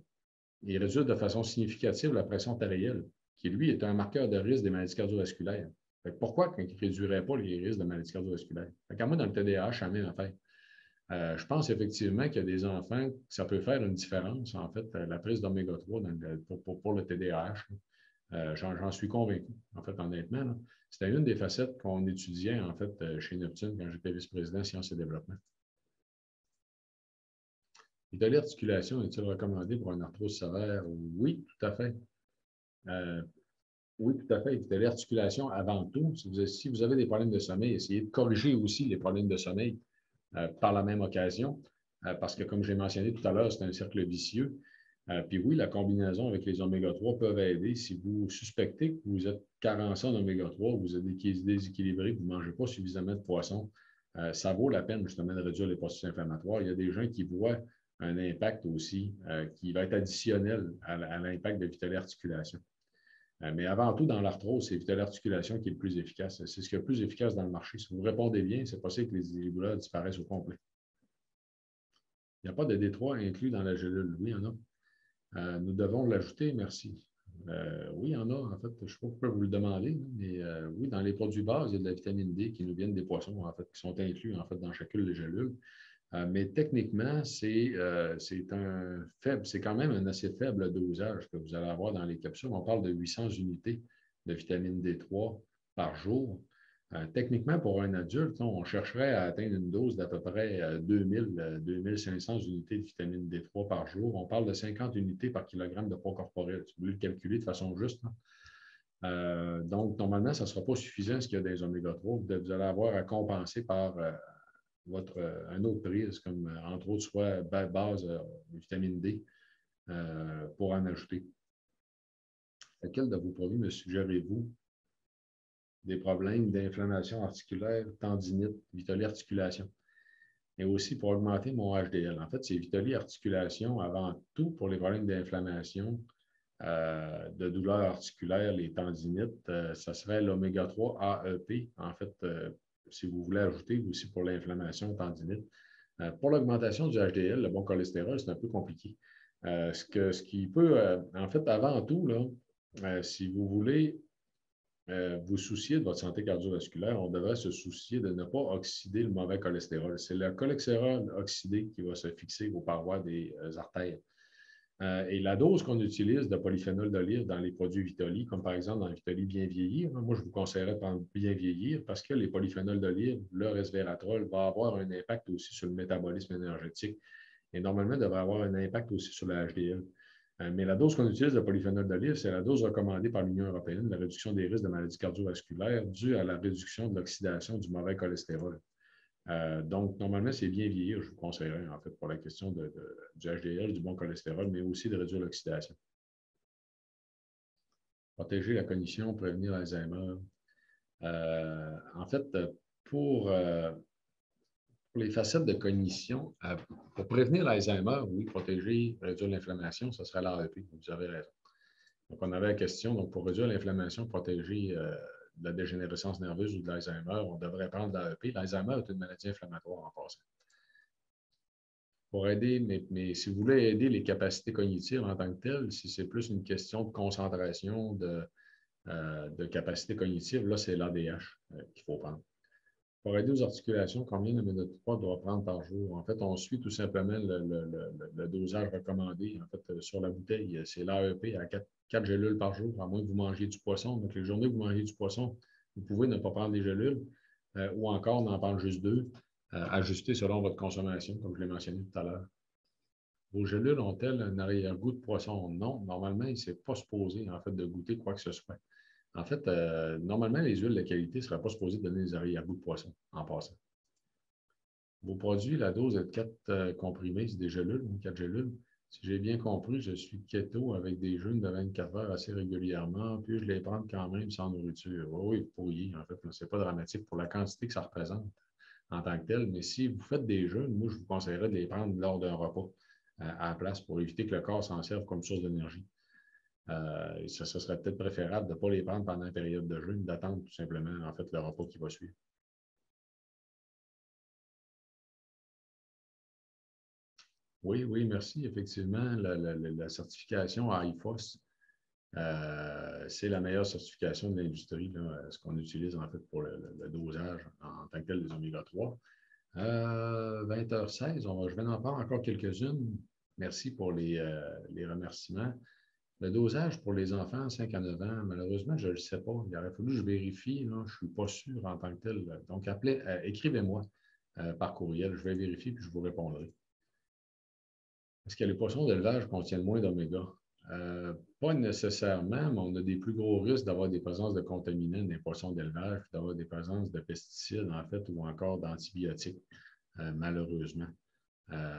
ils réduisent de façon significative la pression artérielle, qui, lui, est un marqueur de risque des maladies cardiovasculaires. Pourquoi ils ne réduiraient pas les risques de maladies cardiovasculaires? À moi, dans le TDAH, ça mène à faire. Je pense effectivement qu'il y a des enfants que ça peut faire une différence, en fait, la prise d'oméga 3 pour le TDAH. J'en suis convaincu, en fait, honnêtement. C'était une des facettes qu'on étudiait, en fait, chez Neptune quand j'étais vice-président sciences et développement. L'Italie articulation est-il recommandé pour un arthrose sévère? Oui, tout à fait. Euh, oui, tout à fait. L'Italie articulation avant tout. Si vous avez des problèmes de sommeil, essayez de corriger aussi les problèmes de sommeil par la même occasion, parce que comme j'ai mentionné tout à l'heure, c'est un cercle vicieux. Puis oui, la combinaison avec les oméga-3 peuvent aider. Si vous suspectez que vous êtes carencé en oméga-3, vous êtes déséquilibré, vous ne mangez pas suffisamment de poisson, ça vaut la peine justement de réduire les processus inflammatoires. Il y a des gens qui voient un impact aussi qui va être additionnel à l'impact de vitale articulation. Mais avant tout, dans l'arthrose, c'est vitale articulation qui est le plus efficace. C'est ce qui est le plus efficace dans le marché. Si vous répondez bien, c'est possible que les illégolas disparaissent au complet. Il n'y a pas de D3 inclus dans la gélule. Oui, il y en a. Nous devons l'ajouter, merci. Oui, il y en a, en fait. Je ne sais pas pourquoi vous le demandez, mais oui, dans les produits bases, il y a de la vitamine D qui nous viennent des poissons, en fait, qui sont inclus, en fait, dans chacune des gélules. Mais techniquement, c'est un faible, c'est quand même un assez faible dosage que vous allez avoir dans les capsules. On parle de 800 unités de vitamine D3 par jour. Techniquement, pour un adulte, on chercherait à atteindre une dose d'à peu près 2500 unités de vitamine D3 par jour. On parle de 50 unités par kilogramme de poids corporel. Si vous voulez le calculer de façon juste. Donc, normalement, ça ne sera pas suffisant ce qu'il y a des oméga-3. Vous allez avoir à compenser par un autre prise, comme entre autres soit base vitamine D, pour en ajouter. Lequel de vos produits me suggérez-vous? Des problèmes d'inflammation articulaire, tendinite, Vitaly articulation. Et aussi pour augmenter mon HDL. En fait, c'est Vitaly articulation avant tout pour les problèmes d'inflammation, de douleurs articulaires, les tendinites. Ça serait l'oméga 3 AEP. En fait, si vous voulez ajouter aussi pour l'inflammation, tendinite. Pour l'augmentation du HDL, le bon cholestérol, c'est un peu compliqué. Ce qui peut, en fait, avant tout, là, si vous voulez vous soucier de votre santé cardiovasculaire, on devrait se soucier de ne pas oxyder le mauvais cholestérol. C'est le cholestérol oxydé qui va se fixer aux parois des artères. Et la dose qu'on utilise de polyphénol d'olive dans les produits Vitaly, comme par exemple dans le Vitaly bien vieillir, moi je vous conseillerais de prendre bien vieillir parce que les polyphénols d'olive, le resveratrol, va avoir un impact aussi sur le métabolisme énergétique et normalement devrait avoir un impact aussi sur la HDL. Mais la dose qu'on utilise de polyphénol d'olive, c'est la dose recommandée par l'Union européenne, la réduction des risques de maladies cardiovasculaires due à la réduction de l'oxydation du mauvais cholestérol. Donc, normalement, c'est bien vieillir, je vous conseillerais, en fait, pour la question du HDL, du bon cholestérol, mais aussi de réduire l'oxydation. Protéger la cognition, prévenir l'Alzheimer. En fait, pour les facettes de cognition, pour prévenir l'Alzheimer, oui, protéger, réduire l'inflammation, ce serait l'AEP, vous avez raison. Donc, on avait la question, donc pour réduire l'inflammation, protéger de la dégénérescence nerveuse ou de l'Alzheimer, on devrait prendre l'AEP. L'Alzheimer est une maladie inflammatoire en passant. Pour aider, mais si vous voulez aider les capacités cognitives en tant que telles, si c'est plus une question de concentration, de capacité cognitive, là, c'est l'ADH qu'il faut prendre. Pour aider aux articulations, combien de minutes 3 doit prendre par jour? En fait, on suit tout simplement le dosage recommandé. En fait, sur la bouteille, c'est l'AEP à 4 gélules par jour, à moins que vous mangiez du poisson. Donc, les journées où vous mangez du poisson, vous pouvez ne pas prendre des gélules ou encore n'en prendre juste 2, ajusté selon votre consommation, comme je l'ai mentionné tout à l'heure. Vos gélules ont-elles un arrière-goût de poisson? Non, normalement, il ne s'est pas supposé, en fait, de goûter quoi que ce soit. En fait, normalement, les huiles de qualité ne seraient pas supposées donner des arrière-goûts de poisson, en passant. Vos produits, la dose est de 4 comprimés, c'est des gélules, 4 gélules. Si j'ai bien compris, je suis keto avec des jeûnes de 24 heures assez régulièrement, puis je les prends quand même sans nourriture. Oui, vous pourriez, en fait, ce n'est pas dramatique pour la quantité que ça représente en tant que tel, mais si vous faites des jeûnes, moi, je vous conseillerais de les prendre lors d'un repas à la place pour éviter que le corps s'en serve comme source d'énergie. Ça serait peut-être préférable de ne pas les prendre pendant une période de jeûne, d'attendre tout simplement, en fait, le repas qui va suivre. Oui, oui, merci. Effectivement, la certification à IFOS, c'est la meilleure certification de l'industrie, ce qu'on utilise en fait pour le dosage en tant que tel des oméga-3. 20h16, je vais en prendre encore quelques-unes. Merci pour les remerciements. Le dosage pour les enfants 5 à 9 ans, malheureusement, je ne le sais pas. Il aurait fallu que je vérifie. Là. Je ne suis pas sûr en tant que tel. Donc, écrivez-moi par courriel. Je vais vérifier puis je vous répondrai. Est-ce que les poissons d'élevage contiennent moins d'oméga? Pas nécessairement, mais on a des plus gros risques d'avoir des présences de contaminants dans les poissons d'élevage, d'avoir des présences de pesticides, en fait, ou encore d'antibiotiques, malheureusement.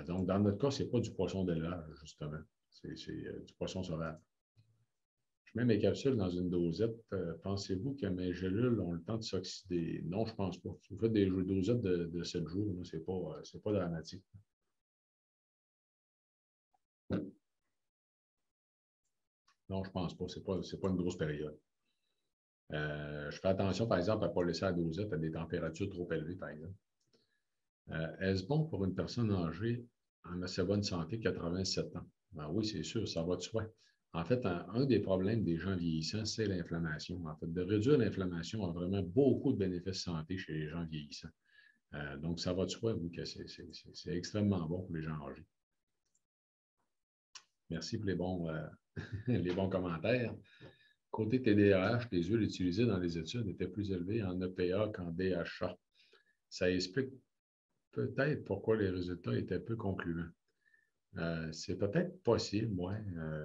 Donc, dans notre cas, ce n'est pas du poisson d'élevage, justement. C'est du poisson sauvage. Je mets mes capsules dans une dosette. Pensez-vous que mes gélules ont le temps de s'oxyder? Non, je ne pense pas. Si vous faites des dosettes de 7 jours, ce n'est pas dramatique. Non, je ne pense pas. Ce n'est pas une grosse période. Je fais attention, par exemple, à ne pas laisser la dosette à des températures trop élevées, par exemple. Est-ce bon pour une personne âgée en assez bonne santé, 87 ans? Ben oui, c'est sûr, ça va de soi. En fait, un des problèmes des gens vieillissants, c'est l'inflammation. En fait, de réduire l'inflammation a vraiment beaucoup de bénéfices santé chez les gens vieillissants. Donc, ça va de soi, oui, que c'est extrêmement bon pour les gens âgés. Merci pour les bons, les bons commentaires. Côté TDAH, les huiles utilisées dans les études étaient plus élevées en EPA qu'en DHA. Ça explique peut-être pourquoi les résultats étaient peu concluants. C'est peut-être possible, oui.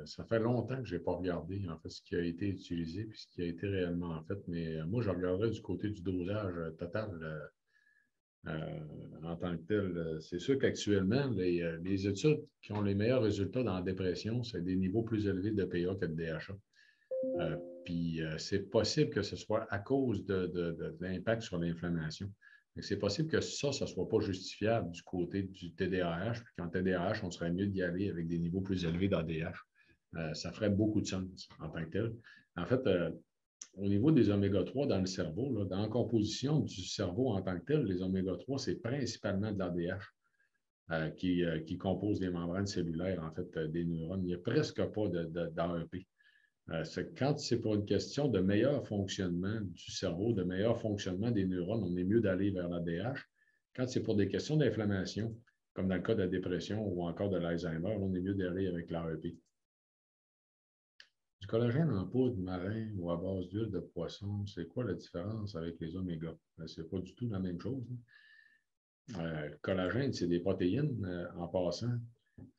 Ça fait longtemps que je n'ai pas regardé en fait ce qui a été utilisé et ce qui a été réellement fait, mais moi, je regarderais du côté du dosage total en tant que tel. C'est sûr qu'actuellement, les études qui ont les meilleurs résultats dans la dépression, c'est des niveaux plus élevés de PA que de DHA. Puis c'est possible que ce soit à cause de l'impact sur l'inflammation. C'est possible que ça ne soit pas justifiable du côté du TDAH, puis qu'en TDAH, on serait mieux d'y aller avec des niveaux plus élevés d'ADH. Ça ferait beaucoup de sens en tant que tel. En fait, au niveau des oméga-3 dans le cerveau, là, dans la composition du cerveau en tant que tel, les oméga-3, c'est principalement de l'ADH qui compose les membranes cellulaires, en fait, des neurones. Il n'y a presque pas d'AEP. Quand c'est pour une question de meilleur fonctionnement du cerveau, de meilleur fonctionnement des neurones, on est mieux d'aller vers l'ADH. Quand c'est pour des questions d'inflammation, comme dans le cas de la dépression ou encore de l'Alzheimer, on est mieux d'aller avec l'AEP. Du collagène en poudre marin ou à base d'huile de poisson, c'est quoi la différence avec les oméga? Ce n'est pas du tout la même chose. Le collagène, c'est des protéines en passant.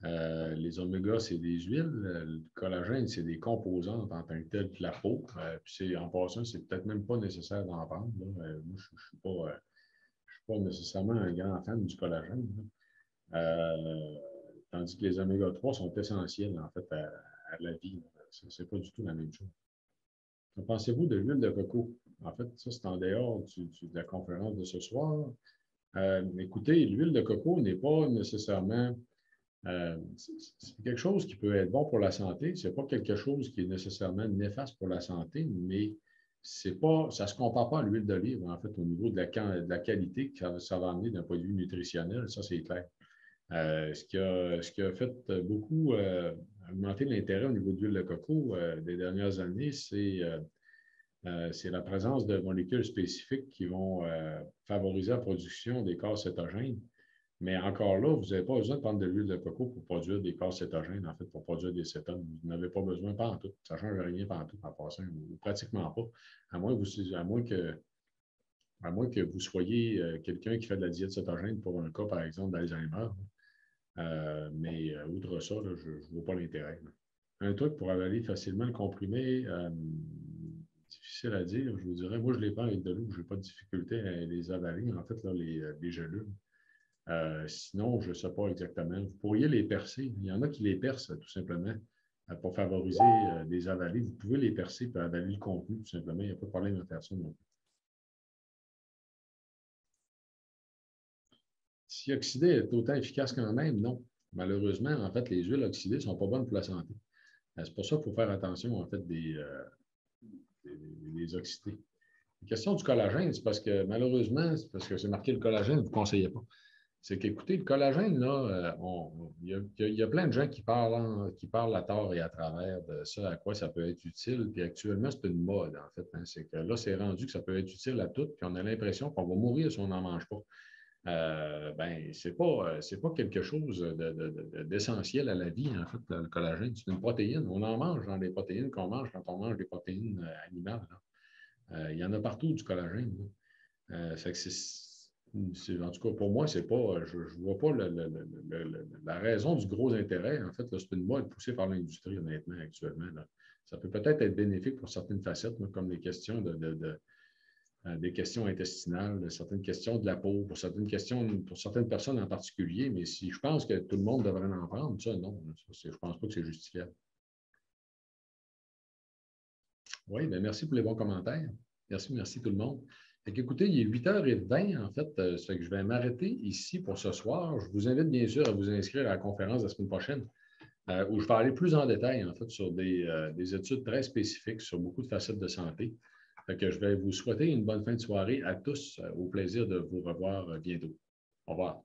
Les oméga, c'est des huiles. Le collagène, c'est des composantes en tant que telles de la peau. Puis en passant, c'est peut-être même pas nécessaire d'en prendre. Moi, je ne suis pas nécessairement un grand fan du collagène. Tandis que les oméga 3 sont essentiels, en fait, à la vie. Ce n'est pas du tout la même chose. Que pensez-vous de l'huile de coco? En fait, ça, c'est en dehors de la conférence de ce soir. Écoutez, l'huile de coco n'est pas nécessairement c'est quelque chose qui peut être bon pour la santé. Ce n'est pas quelque chose qui est nécessairement néfaste pour la santé, mais ça ne se compare pas à l'huile d'olive, en fait, au niveau de la qualité que ça va amener d'un point de vue nutritionnel, ça, c'est clair. Ce qui a fait beaucoup augmenter l'intérêt au niveau de l'huile de coco des dernières années, c'est la présence de molécules spécifiques qui vont favoriser la production des corps cétogènes. Mais encore là, vous n'avez pas besoin de prendre de l'huile de coco pour produire des corps cétogènes, en fait, pour produire des cétones. Vous n'avez pas besoin, pas en tout. Ça ne change rien pas en tout en passant, ou pratiquement pas. À moins que vous soyez quelqu'un qui fait de la diète cétogène pour un cas, par exemple, d'Alzheimer. Mais outre ça, là, je ne vois pas l'intérêt. Un truc pour avaler facilement le comprimé, difficile à dire, je vous dirais. Moi, je les prends avec de l'eau, je n'ai pas de difficulté à les avaler, en fait, là, les gélules. Sinon, je ne sais pas exactement. Vous pourriez les percer. Il y en a qui les percent tout simplement pour favoriser des avalées. Vous pouvez les percer pour avaler le contenu tout simplement. Il n'y a pas de problème à faire ça non plus. Si oxydé est autant efficace quand même, non. Malheureusement, en fait, les huiles oxydées ne sont pas bonnes pour la santé. C'est pour ça qu'il faut faire attention, en fait, des oxydés. La question du collagène, c'est parce que malheureusement, c'est parce que c'est marqué le collagène, vous ne conseillez pas. C'est qu'écoutez, le collagène, là, il y a plein de gens qui parlent à tort et à travers de ça, à quoi ça peut être utile. Puis actuellement, c'est une mode, en fait. C'est que là, c'est rendu que ça peut être utile à tout, puis on a l'impression qu'on va mourir si on n'en mange pas. ben, ce n'est pas quelque chose d'essentiel à la vie, en fait, le collagène. C'est une protéine. On en mange dans les protéines qu'on mange quand on mange des protéines animales. Il y en a partout du collagène. Fait que en tout cas, pour moi, c'est pas, je ne vois pas la raison du gros intérêt. En fait, c'est une mode poussée par l'industrie, honnêtement, actuellement. Là. Ça peut peut-être être bénéfique pour certaines facettes, là, comme les questions des questions intestinales, certaines questions de la peau, pour certaines questions, pour certaines personnes en particulier, mais si je pense que tout le monde devrait en prendre, ça, non. Je ne pense pas que c'est justifiable. Oui, bien, merci pour les bons commentaires. Merci tout le monde. Écoutez, il est 8h20 en fait, ça fait que je vais m'arrêter ici pour ce soir. Je vous invite bien sûr à vous inscrire à la conférence la semaine prochaine, où je vais aller plus en détail en fait sur des études très spécifiques sur beaucoup de facettes de santé. Fait que je vais vous souhaiter une bonne fin de soirée à tous. Au plaisir de vous revoir bientôt. Au revoir.